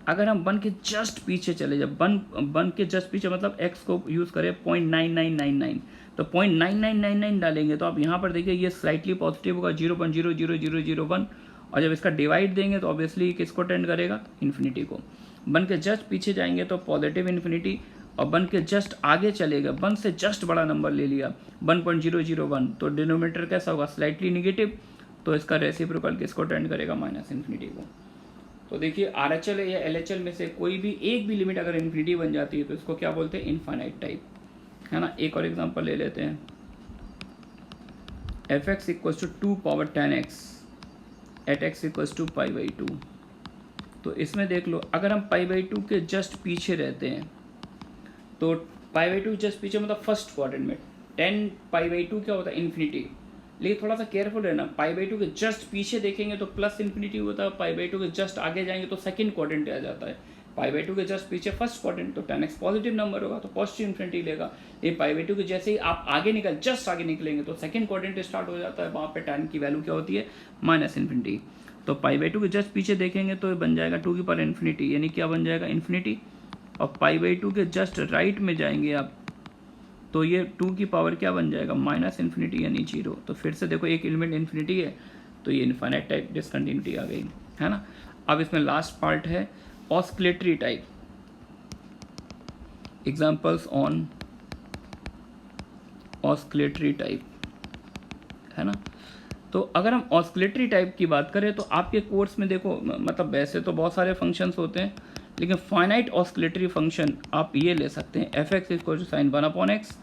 अगर हम 1 के जस्ट पीछे चले जाए, 1 के जस्ट पीछे मतलब x को यूज़ करें 0.9999, तो 0.9999 डालेंगे तो आप यहाँ पर देखिए ये स्लाइटली पॉजिटिव होगा, 0.00001। और जब इसका डिवाइड देंगे तो ऑब्वियसली किसको टेंड करेगा, इन्फिनिटी को। 1 के जस्ट पीछे जाएंगे तो पॉजिटिव इन्फिनिटी, और 1 के जस्ट आगे चलेगा, 1 से जस्ट बड़ा नंबर ले लिया 1.001, तो डिनोमिनेटर कैसा होगा, स्लाइटली निगेटिव, तो इसका रेसिप्रोकल किसको टेंड करेगा, -इन्फिनिटी को। तो देखिए RHL या LHL में से कोई भी एक भी लिमिट अगर इन्फिनिटी बन जाती है तो इसको क्या बोलते हैं, इनफाइनाइट टाइप, है ना। एक और एग्जांपल ले लेते हैं, f(x = 2^10x एट x = π/2। तो इसमें देख लो, अगर हम π/2 के जस्ट पीछे रहते हैं तो π/2 जस्ट पीछे मतलब फर्स्ट क्वाड्रेंट में, 10 π/2 क्या होता है, इन्फिनिटी। लेकिन थोड़ा सा केयरफुल रहना, π/2 के जस्ट पीछे देखेंगे तो +∞ होता है, π/2 के जस्ट आगे जाएंगे तो सेकंड क्वाड्रेंट आ जाता है। π/2 के जस्ट पीछे फर्स्ट क्वाड्रेंट, तो 10x पॉजिटिव नंबर होगा तो पॉजिटिव इन्फिनिटी लेगा। ये π/2 के जैसे ही आप आगे निकल जस्ट आगे निकलेंगे तो सेकंड क्वाड्रेंट स्टार्ट हो जाता है, वहाँ पे tan की वैल्यू क्या होती है -इन्फिनिटी। तो π/2 के जस्ट पीछे देखेंगे तो ये बन जाएगा 2 की पावर इन्फिनिटी, यानी क्या बन जाएगा इन्फिनिटी। और π/2 के जस्ट राइट में जाएंगे आप तो ये 2 की पावर क्या बन जाएगा -इन्फिनिटी यानी 0। तो फिर से देखो एक एलिमेंट इन्फिनिटी है तो ये इनफाइनाइट टाइप डिसकंटिन्यूटी आ गई, है ना। अब इसमें लास्ट पार्ट है oscillatory type, examples on oscillatory type, है ना। तो अगर हम ऑस्किलेटरी टाइप की बात करें तो आपके कोर्स में देखो मतलब वैसे तो बहुत सारे फंक्शंस होते हैं, लेकिन फाइनाइट ऑस्किलेटरी फंक्शन आप ये ले सकते हैं f(x) = sin 1/x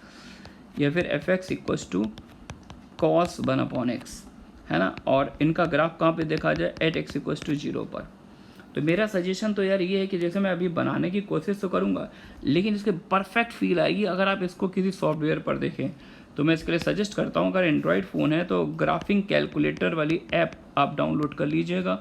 या फिर f(x) = cos 1/x, है ना। और इनका ग्राफ कहाँ पे देखा जाए एट x = 0 पर। तो मेरा सजेशन तो यार ये है कि जैसे मैं अभी बनाने की कोशिश तो करूँगा, लेकिन इसके परफेक्ट फील आएगी अगर आप इसको किसी सॉफ्टवेयर पर देखें। तो मैं इसके लिए सजेस्ट करता हूँ अगर एंड्रॉयड फ़ोन है तो ग्राफिंग कैलकुलेटर वाली ऐप आप डाउनलोड कर लीजिएगा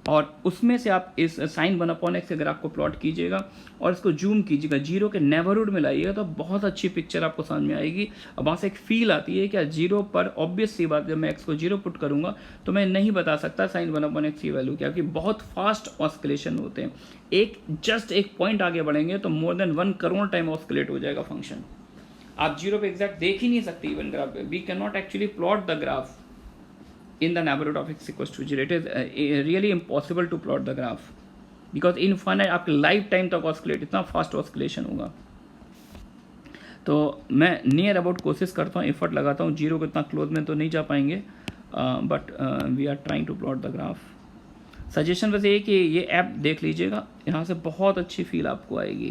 और उसमें से आप इस sin 1/x के ग्राफ को प्लॉट कीजिएगा और इसको जूम कीजिएगा, 0 के नेबरहुड में लाइएगा तो बहुत अच्छी पिक्चर आपको समझ में आएगी। और वहाँ से एक फील आती है कि 0 पर ऑब्वियस सी बात, जब मैं x को 0 पुट करूँगा तो मैं नहीं बता सकता sin 1/x की वैल्यू क्या, क्योंकि बहुत फास्ट ऑस्किलेशन होते हैं। एक पॉइंट आगे बढ़ेंगे तो मोर देन 1 करोड़ टाइम ऑस्किलेट हो जाएगा फंक्शन। आप 0 पे एग्जैक्ट देख ही नहीं सकते इवन ग्राफ पे। We can not actually plot the graph in the neighborhood of x = 0. It is really impossible to plot the graph because infinite आपके लाइफ टाइम तक ऑस्किलेट, इतना फास्ट ऑस्किलेशन होगा। तो मैं नियर अबाउट कोशिश करता हूँ, एफर्ट लगाता हूँ, 0 को इतना क्लोज में तो नहीं जा पाएंगे, but we are trying to plot the graph. Suggestion बस ये कि ये ऐप देख लीजिएगा, यहाँ से बहुत अच्छी फील आपको आएगी।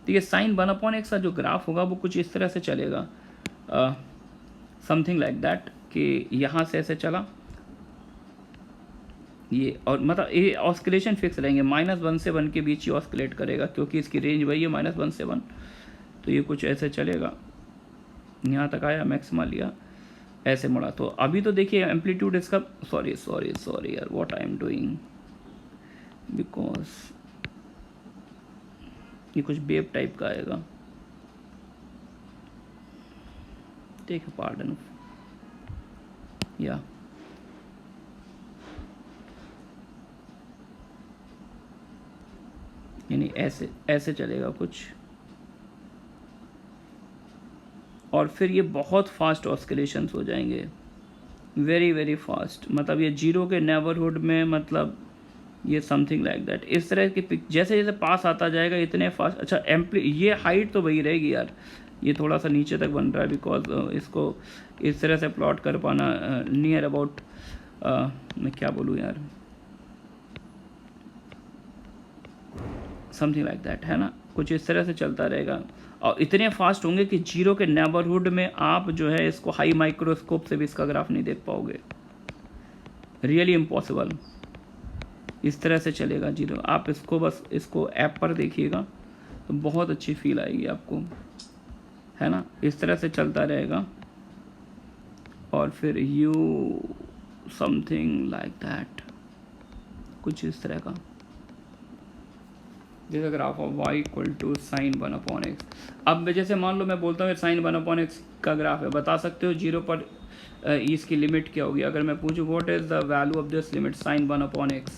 तो ये sin 1/x का जो ग्राफ होगा वो कुछ इस तरह से चलेगा, समथिंग लाइक दैट, कि यहाँ से ऐसे चला ये, और मतलब ये ऑस्किलेशन फिक्स रहेंगे, -1 से 1 के बीच ही ऑस्किलेट करेगा क्योंकि इसकी रेंज वही है -1 से 1। तो ये कुछ ऐसे चलेगा, यहाँ तक आया, मैक्सिमा लिया, ऐसे मुड़ा। तो अभी तो देखिए एम्पलीट्यूड इसका, सॉरी यार what I am doing, because ये कुछ वेव टाइप का आएगा, टेक पार्डन या यानी ऐसे चलेगा कुछ, और फिर ये बहुत फास्ट ऑस्किलेशंस हो जाएंगे, वेरी फास्ट। मतलब ये 0 के नेबरहुड में, मतलब ये समथिंग लाइक दैट, इस तरह की जैसे जैसे पास आता जाएगा इतने फास्ट। अच्छा ये हाइट तो वही रहेगी यार, ये थोड़ा सा नीचे तक बन रहा है बिकॉज इसको इस तरह से प्लॉट कर पाना नियर अबाउट, मैं क्या बोलूँ यार, समथिंग लाइक दैट, है ना। कुछ इस तरह से चलता रहेगा और इतने फास्ट होंगे कि 0 के नेबरहुड में आप जो है इसको हाई माइक्रोस्कोप से भी इसका ग्राफ नहीं देख पाओगे, रियली इम्पॉसिबल। इस तरह से चलेगा 0। आप इसको बस इसको ऐप पर देखिएगा तो बहुत अच्छी फील आएगी आपको, है ना। इस तरह से चलता रहेगा और फिर यू समथिंग लाइक दैट, कुछ इस तरह का। जैसे graph of y = sin 1/x। अब जैसे मान लो मैं बोलता हूँ sin 1/x का ग्राफ है, बता सकते हो 0 पर इसकी लिमिट क्या होगी। अगर मैं पूछूँ what is the value of this limit sin 1/x,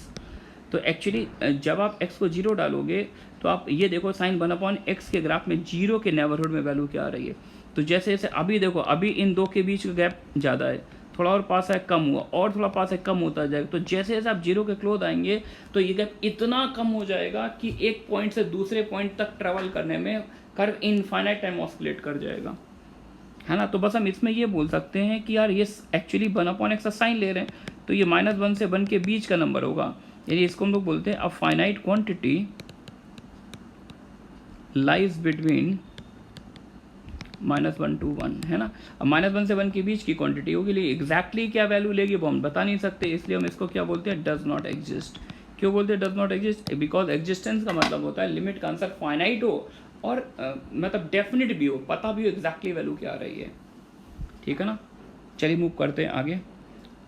तो एक्चुअली जब आप x को 0 डालोगे तो आप ये देखो sin 1/x के ग्राफ में 0 के नेबरहुड में वैल्यू क्या आ रही है। तो जैसे जैसे अभी देखो, अभी इन दो के बीच का गैप ज़्यादा है, थोड़ा और पास है कम हुआ, और थोड़ा पास है कम होता जाएगा। तो जैसे जैसे आप 0 के क्लोज आएंगे तो ये गैप इतना कम हो जाएगा कि एक पॉइंट से दूसरे पॉइंट तक ट्रेवल करने में कर्व इनफाइनाइट टाइम ऑस्किलेट कर जाएगा, है ना। तो बस हम इसमें ये बोल सकते हैं कि यार ये एक्चुअली 1/x का साइन ले रहे हैं, तो ये -1 से 1 के बीच का नंबर होगा, यानी इसको हम लोग बोलते हैं a finite quantity lies between -1 to 1, है ना। अब -1 से 1 के बीच की क्वांटिटी होगी, लिए एग्जैक्टली क्या वैल्यू लेगी वो हम बता नहीं सकते, इसलिए हम इसको क्या बोलते हैं, डज नॉट एग्जिस्ट। क्यों बोलते हैं does not exist, because existence का मतलब होता है लिमिट का आंसर फाइनाइट हो और मतलब डेफिनेट भी हो, पता भी हो एग्जैक्टली वैल्यू क्या आ रही है, ठीक है ना। चलिए मूव करते हैं आगे।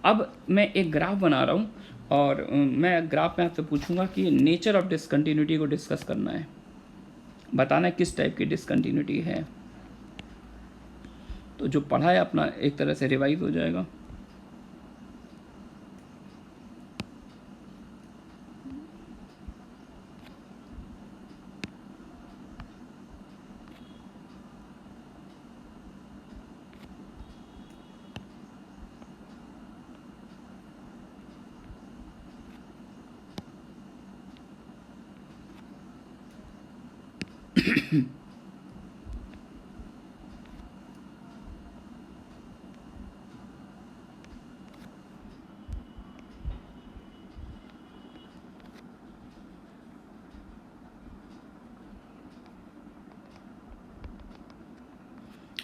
अब मैं एक ग्राफ बना रहा हूँ और मैं ग्राफ में आपसे पूछूंगा कि नेचर ऑफ डिसकंटिन्यूटी को डिस्कस करना है, बताना है किस टाइप की डिसकंटिन्यूटी है। तो जो पढ़ा है अपना एक तरह से रिवाइज हो जाएगा।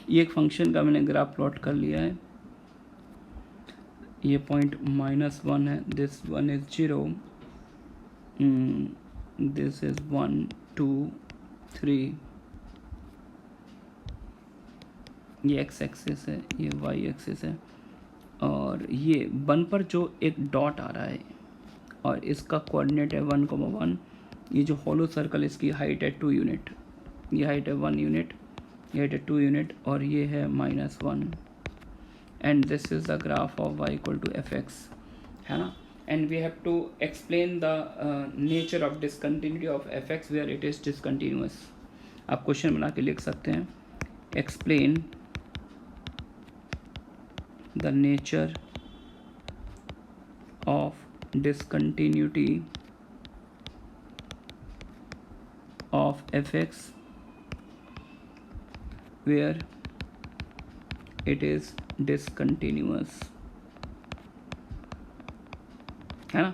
ये एक फंक्शन का मैंने ग्राफ प्लॉट कर लिया है। ये पॉइंट -1 है, दिस 1 इज 0, दिस इज 1 2 3, ये x एक्सिस है, ये y एक्सिस है, और ये 1 पर जो एक डॉट आ रहा है और इसका कोऑर्डिनेट है 1,1। ये जो हॉलो सर्कल, इसकी हाइट है 2 यूनिट, ये हाइट है 1 यूनिट, ये हाइट है 2 यूनिट, और ये है -1, and this is the graph of y equal to fx, है ना। And we have to explain the nature of discontinuity of fx where it is discontinuous. आप क्वेश्चन बना के लिख सकते हैं, explain the nature of discontinuity of fx where it is discontinuous, है ना।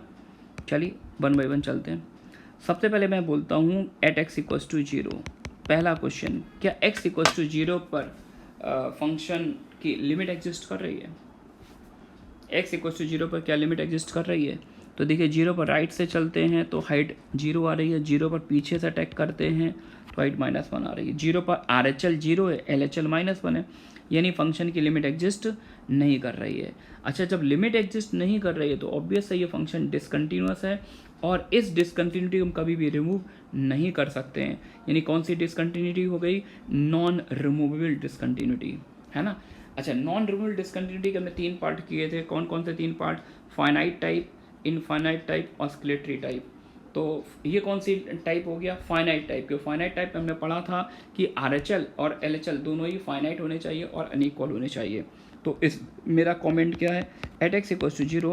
चलिए 1 बाय 1 चलते हैं। सबसे पहले मैं बोलता हूँ एट x इक्वल्स टू 0। पहला क्वेश्चन, क्या x इक्वल्स टू 0 पर फंक्शन की लिमिट एग्जिस्ट कर रही है? x इक्वल्स टू 0 पर क्या लिमिट एग्जिस्ट कर रही है? तो देखिए 0 पर राइट से चलते हैं तो हाइट 0 आ रही है, 0 पर पीछे से अटैक करते हैं तो हाइट -1 आ रही है, 0 पर RHL 0 है, LHL -1 है, यानी फंक्शन की लिमिट एग्जिस्ट नहीं कर रही है। अच्छा, जब लिमिट एग्जिस्ट नहीं कर रही है तो ऑब्वियस है ये फंक्शन डिसकंटिन्यूअस है, और इस डिसकंटिन्यूटी को हम कभी भी रिमूव नहीं कर सकते हैं। यानी कौन सी डिसकंटिन्यूटी हो गई? नॉन रिमूवेबल डिसकंटिन्यूटी, है ना। अच्छा, नॉन रिमूवेबल डिसकंटिन्यूटी के हमने 3 पार्ट किए थे। कौन कौन से 3 part? Finite type, infinite type, oscillatory type. तो ये कौन सी टाइप हो गया? Finite type. क्यों? फाइनाइट टाइप में हमने पढ़ा था कि RHL और LHL दोनों ही फाइनाइट होने चाहिए और अनइक्वल होने चाहिए। तो इस मेरा कमेंट क्या है? At x equals to 0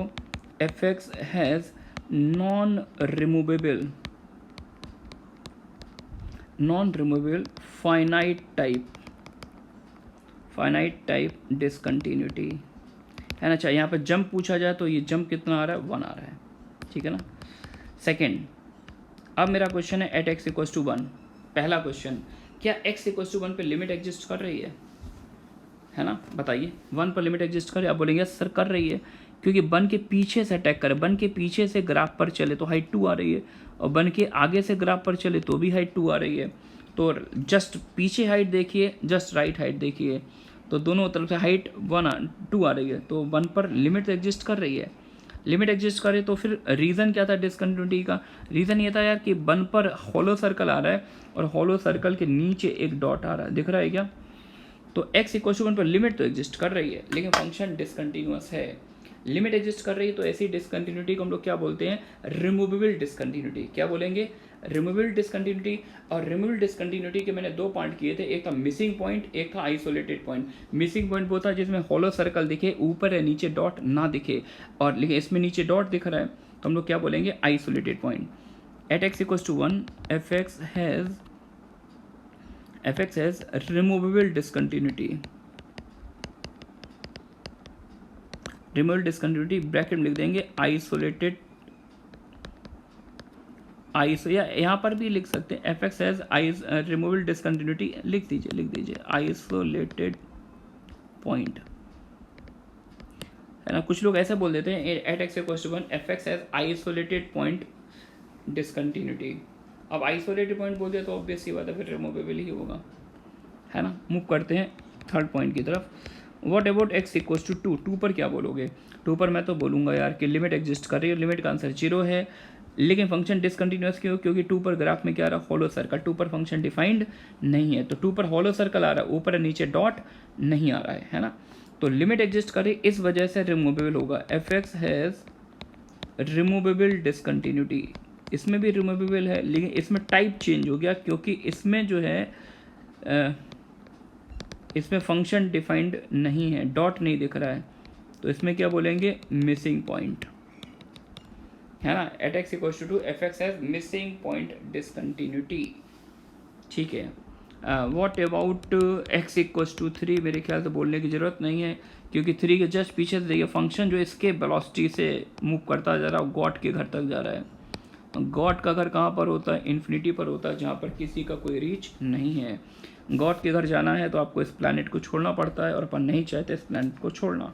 fx has non removable finite type discontinuity, है ना। चाहिए यहाँ पर जंप पूछा जाए तो ये जंप कितना आ रहा है? 1 आ रहा है, ठीक है ना। सेकेंड, अब मेरा क्वेश्चन है एट x इक्वल्स टू 1। पहला क्वेश्चन, क्या x इक्वल्स टू 1 पर लिमिट एग्जिस्ट कर रही है ना। बताइए, 1 पर लिमिट एग्जिस्ट कर रही है? आप बोलेंगे सर कर रही है, क्योंकि 1 के पीछे से अटैक करे, 1 के पीछे से ग्राफ पर चले तो हाइट 2 आ रही है, और 1 के आगे से ग्राफ पर चले तो भी हाइट 2 आ रही है। तो जस्ट पीछे हाइट देखिए, जस्ट राइट हाइट देखिए, तो दोनों तरफ से हाइट 2 आ रही है, तो 1 पर लिमिट एग्जिस्ट कर रही है। लिमिट एग्जिस्ट करे तो फिर रीज़न क्या था डिसकंटिन्यूटी का? रीज़न ये था यार कि 1 पर हॉलो सर्कल आ रहा है और हॉलो सर्कल के नीचे एक डॉट आ रहा है, दिख रहा है क्या? तो x इक्वल टू 1 पर लिमिट तो एग्जिस्ट कर रही है, लेकिन फंक्शन डिसकंटिन्यूअस है। लिमिट एग्जिस्ट कर रही है तो ऐसी डिसकंटिन्यूटी को हम लोग क्या बोलते हैं? Removable discontinuity. क्या बोलेंगे? Removable discontinuity. और रिमूवेबल डिसकंटिन्यूटी के मैंने 2 पॉइंट किए थे, एक था मिसिंग पॉइंट, एक था आइसोलेटेड पॉइंट। मिसिंग पॉइंट वो था जिसमें हॉलो सर्कल दिखे, ऊपर या नीचे डॉट ना दिखे, और लेकिन इसमें नीचे डॉट दिख रहा है तो हम लोग क्या बोलेंगे? Isolated point. At x equal to 1 fx has removable discontinuity। Removable discontinuity bracket में लिख देंगे आइसोलेटेड, या यहाँ पर भी लिख सकते हैं fx हैज़ रिमूवेबल डिसकंटिन्यूटी, लिख दीजिए आइसोलेटेड पॉइंट, है ना। कुछ लोग ऐसे बोल देते हैं at x equal to 1 fx has isolated point discontinuity. अब आइसोलेटेड पॉइंट बोल दिया तो ऑब्वियस सी बात है फिर रिमूवेबल ही होगा, है ना। मूव करते हैं थर्ड पॉइंट की तरफ। What about x equals to 2 पर क्या बोलोगे? 2 पर मैं तो बोलूँगा यार कि लिमिट एग्जिस्ट कर रही है, लिमिट का आंसर 0 है, लेकिन फंक्शन डिसकंटिन्यूअस क्यों? क्योंकि 2 पर ग्राफ में क्या आ रहा है? Hollow circle. 2 पर फंक्शन डिफाइंड नहीं है, तो 2 पर हॉलो सर्कल आ रहा है, ऊपर नीचे डॉट नहीं आ रहा है ना? तो लिमिट एग्जिस्ट करे, इस वजह से रिमूवेबल होगा। F x has removable discontinuity, इसमें भी रिमूवेबल है, लेकिन इसमें टाइप चेंज हो गया क्योंकि इसमें जो है इसमें फंक्शन डिफाइंड नहीं है, डॉट नहीं दिख रहा है, तो इसमें क्या बोलेंगे? मिसिंग पॉइंट, है ना? At x equals to f x has missing point discontinuity, ठीक है। What about x equals to 3? मेरे ख्याल से बोलने की ज़रूरत नहीं है, क्योंकि 3 के जस्ट पीछे से देखिए फंक्शन जो इसके वेलोसिटी से मूव करता जा रहा है, गॉड के घर तक जा रहा है। गॉड का घर कहाँ पर होता है? इन्फिनिटी पर होता है, जहाँ पर किसी का कोई रीच नहीं है। गॉड के घर जाना है तो आपको इस प्लैनेट को छोड़ना पड़ता है, और अपन नहीं चाहते इस प्लैनेट को छोड़ना।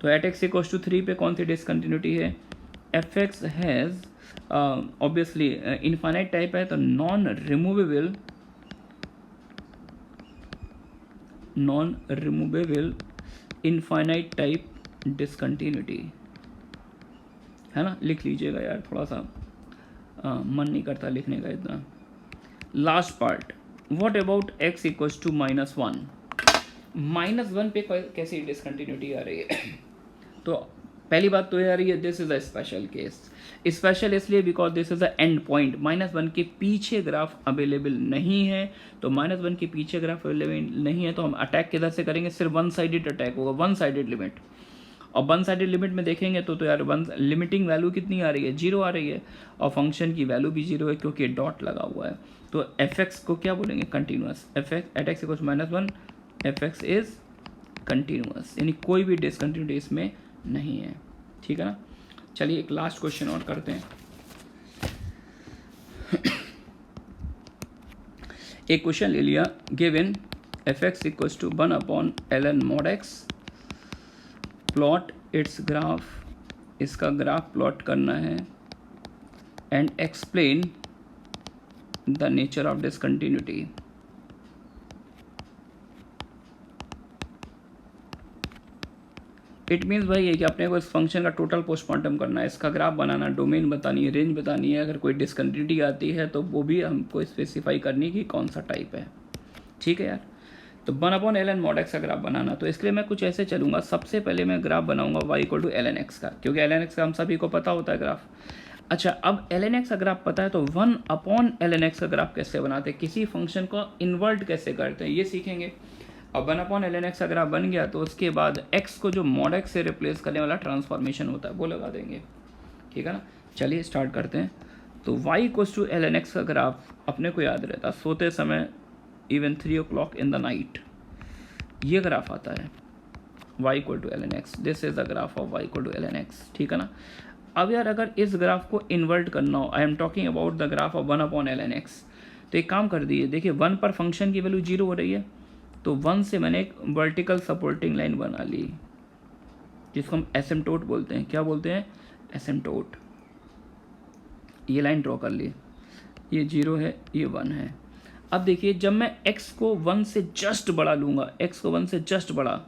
तो एट एक्स इक्वल्स टू 3 पे कौन सी डिसकंटिन्यूटी है? F x has obviously infinite type है, तो non removable infinite type discontinuity, है ना? लिख लीजिएगा यार, थोड़ा सा मन नहीं करता लिखने का इतना। Last part, what about x equals to -1? -1 पे कैसी डिसकंटिन्यूटी आ रही है? तो पहली बात तो ये आ रही है, this is a special case. Special इसलिए because this is a end point, -1 के पीछे ग्राफ अवेलेबल नहीं है, तो -1 के पीछे ग्राफ अवेलेबल नहीं है तो हम अटैक किधर से करेंगे? सिर्फ वन साइडेड अटैक होगा, वन साइडेड लिमिट। और वन साइडेड लिमिट में देखेंगे तो यार वन लिमिटिंग वैल्यू कितनी आ रही है? 0 आ रही है, और फंक्शन की वैल्यू भी 0 है क्योंकि डॉट लगा हुआ है। तो एफ एक्स को क्या बोलेंगे? Continuous. F x at x equals -1, f x is continuous, यानी कोई भी डिसकंटिन्यूटी इसमें नहीं है, ठीक है ना? चलिए एक लास्ट क्वेश्चन और करते हैं। एक क्वेश्चन ले लिया, given f x equals to 1/ln mod x, plot its graph, इसका ग्राफ प्लॉट करना है, and explain the nature of discontinuity. It means भाई ये कि अपने को इस फंक्शन का टोटल पोस्टमार्टम करना है, इसका ग्राफ बनाना, डोमेन बतानी है, रेंज बतानी है, अगर कोई डिसकंटिन्यूटी आती है तो वो भी हमको स्पेसिफाई करनी कि कौन सा टाइप है, ठीक है यार। तो 1/ln mod x का ग्राफ बनाना, तो इसके लिए मैं कुछ ऐसे चलूँगा। सबसे पहले मैं ग्राफ बनाऊंगा y = ln x का, क्योंकि ln x का हम सभी को पता होता है ग्राफ। अच्छा, अब ln x का ग्राफ पता है तो 1/ln x का ग्राफ कैसे बनाते हैं, किसी फंक्शन को इन्वर्ट कैसे करते हैं, ये सीखेंगे। अब 1/ln x का ग्राफ बन गया तो उसके बाद x को जो mod x से रिप्लेस करने वाला ट्रांसफॉर्मेशन होता है वो लगा देंगे, ठीक है ना? चलिए स्टार्ट करते हैं। तो y = ln x का ग्राफ अपने को याद रहता, सोते समय even 3 o'clock in the night, ये ग्राफ आता है y = ln x, this is the graph of y = ln x, ठीक है ना? अब यार अगर इस ग्राफ को इन्वर्ट करना हो, I am talking about the graph of 1/ln x, तो एक काम कर दीजिए, देखिए 1 पर फंक्शन की वैल्यू 0 हो रही है, तो 1 से मैंने एक वर्टिकल सपोर्टिंग लाइन बना ली, जिसको हम एसिम्टोट बोलते हैं। क्या बोलते हैं? एसिम्टोट। ये लाइन ड्रॉ कर ली, ये 0 है, ये 1 है। अब देखिए जब मैं x को 1 से जस्ट बढ़ा लूँगा, x को 1 से जस्ट बढ़ा,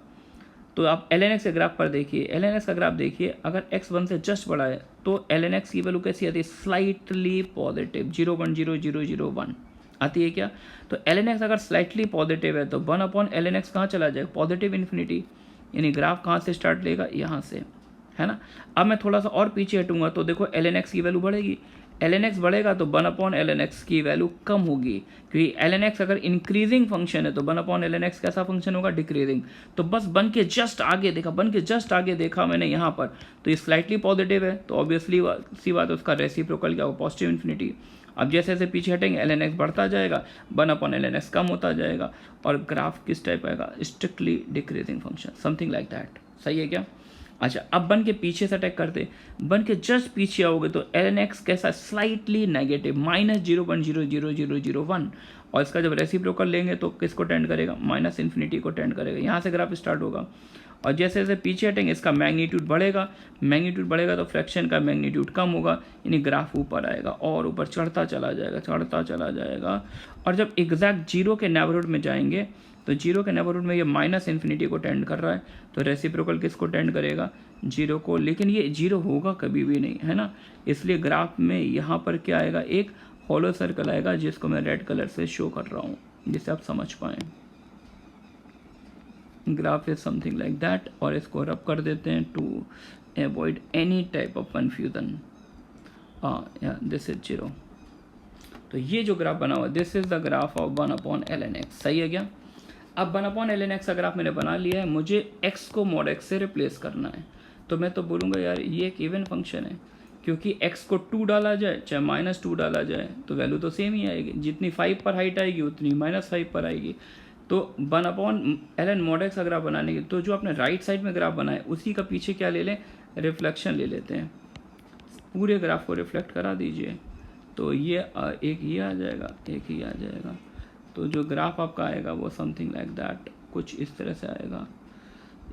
तो आप ln x के ग्राफ पर देखिए, ln x का ग्राफ देखिए, अगर x 1 से जस्ट बढ़ा है तो ln x की वैल्यू कैसी आती है? स्लाइटली पॉजिटिव, 0.0001 आती है क्या? तो ln x अगर स्लाइटली पॉजिटिव है तो 1/ln x कहाँ चला जाएगा? पॉजिटिव इन्फिनिटी, यानी ग्राफ कहाँ से स्टार्ट लेगा? यहाँ से, है ना? अब मैं थोड़ा सा और पीछे हटूंगा तो देखो ln x की वैल्यू बढ़ेगी, ln x बढ़ेगा तो 1/ln x की वैल्यू कम होगी, क्योंकि ln x अगर इंक्रीजिंग फंक्शन है तो 1/ln x कैसा फंक्शन होगा? डिक्रीजिंग। तो बस बन के जस्ट आगे देखा मैंने यहाँ पर, तो ये स्लाइटली पॉजिटिव है, तो ऑब्वियसली सी बात है उसका रेसिप्रोकल क्या होगा? Positive infinity. अब जैसे जैसे पीछे हटेंगे ln x बढ़ता जाएगा, 1/ln x कम होता जाएगा, और ग्राफ किस टाइप आएगा? Strictly decreasing function, something like that. सही है क्या? अच्छा, अब बन के पीछे से अटैक करते, बन के जस्ट पीछे आओगे तो ln x कैसा? स्लाइटली नेगेटिव, -0.00001, और इसका जब रेसिप्रोकल लेंगे तो किसको टेंड करेगा? -इन्फिनिटी को टेंड करेगा। यहाँ से ग्राफ स्टार्ट होगा, और जैसे जैसे पीछे हटेंगे इसका मैग्नीट्यूड बढ़ेगा तो फ्रैक्शन का मैग्नीट्यूड कम होगा, यानी ग्राफ ऊपर आएगा और ऊपर चढ़ता चला जाएगा, और जब एग्जैक्ट 0 के नेबरहुड में जाएंगे तो जीरो के नेबरहुड में ये माइनस इन्फिनिटी को टेंड कर रहा है, तो रेसिप्रोकल किसको टेंड करेगा, जीरो को। लेकिन ये जीरो होगा कभी भी नहीं, है ना, इसलिए ग्राफ में यहाँ पर क्या आएगा, एक हॉलो सर्कल आएगा जिसको मैं रेड कलर से शो कर रहा हूँ जिससे आप समझ पाएँ। Graph is something like that, और इसको रब कर देते हैं to avoid any type of confusion. This is zero. तो ये जो ग्राफ बना हुआ, this is the graph of 1/ln x, सही है क्या। अब 1/ln x का ग्राफ मैंने बना लिया है, मुझे x को mod x से रिप्लेस करना है। तो मैं तो बोलूँगा यार ये एक इवन फंक्शन है, क्योंकि x को 2 डाला जाए चाहे -2 डाला जाए तो वैल्यू तो सेम ही आएगी, जितनी 5 पर हाइट आएगी उतनी -5 पर आएगी। तो 1/ln mod x का ग्राफ बनाने के, तो जो आपने राइट साइड में ग्राफ बनाए उसी का पीछे क्या ले लें, रिफ्लेक्शन ले लेते हैं, पूरे ग्राफ को रिफ्लेक्ट करा दीजिए। तो ये एक ये आ जाएगा, एक ही आ जाएगा। तो जो ग्राफ आपका आएगा वो समथिंग लाइक दैट, कुछ इस तरह से आएगा।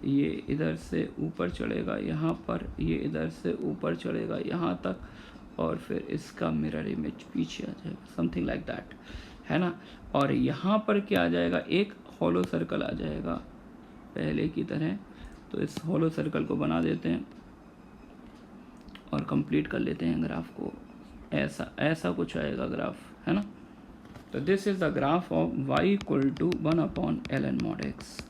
ये इधर से ऊपर चढ़ेगा यहाँ पर, ये इधर से ऊपर चढ़ेगा यहाँ तक, और फिर इसका मिरर इमेज पीछे आ जाएगा, समथिंग लाइक दैट, है ना। और यहाँ पर क्या आ जाएगा, एक हॉलो सर्कल आ जाएगा पहले की तरह। तो इस हॉलो सर्कल को बना देते हैं और कंप्लीट कर लेते हैं ग्राफ को। ऐसा कुछ आएगा ग्राफ, है ना। तो this is the graph of y = 1/ln mod x।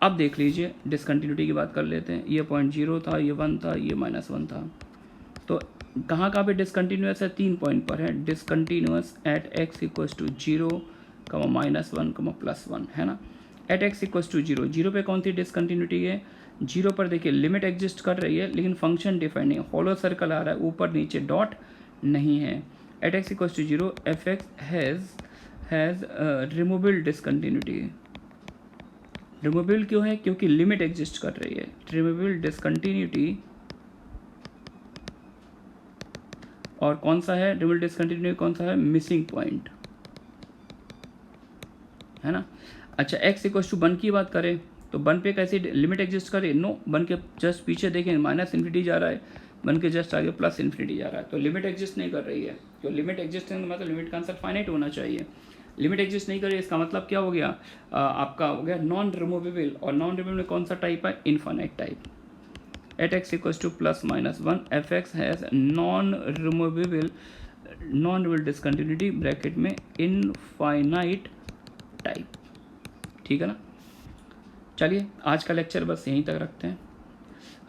अब देख लीजिए डिसकंटिन्यूटी की बात कर लेते हैं। ये पॉइंट 0 था, ये 1 था, ये -1 था। तो कहाँ पे डिसकंटिन्यूस है, 3 पॉइंट पर है। डिसकंटिन्यूस एट x = 0, -1, +1, है ना। एट x = 0, 0 पे कौन सी डिसकंटिन्यूटी है, 0 पर देखिए लिमिट एग्जिस्ट कर रही है लेकिन फंक्शन डिफाइन नहीं है, हॉलो सर्कल आ रहा है, ऊपर नीचे डॉट नहीं है। At x = 0 f(x) has removable discontinuity. Removable क्यों है, क्योंकि लिमिट एग्जिस्ट कर रही है। रिमूवेबल डिसकंटिन्यूटी, और कौन सा है रिमूवेबल डिसकंटिन्यूटी, कौन सा है, मिसिंग पॉइंट, है ना। अच्छा x = 1 की बात करें तो 1 पे कैसी लिमिट एग्जिस्ट करे, नो, 1 के जस्ट पीछे देखें -इन्फिनिटी जा रहा है, 1 के जस्ट आगे +इन्फिनिटी जा रहा है, तो लिमिट एग्जिस्ट नहीं कर रही है। तो लिमिट एग्जिस्ट नहीं मतलब लिमिट का आंसर फाइनाइट होना चाहिए। लिमिट एग्जिस्ट नहीं कर रही, इसका मतलब क्या हो गया, आपका हो गया नॉन रिमूवेबल, और नॉन रिमूवेबल में कौन सा टाइप है, infinite type. At x = +-1 f(x) has non removable discontinuity bracket में इनफाइनाइट टाइप, ठीक है ना। चलिए आज का लेक्चर बस यहीं तक रखते हैं।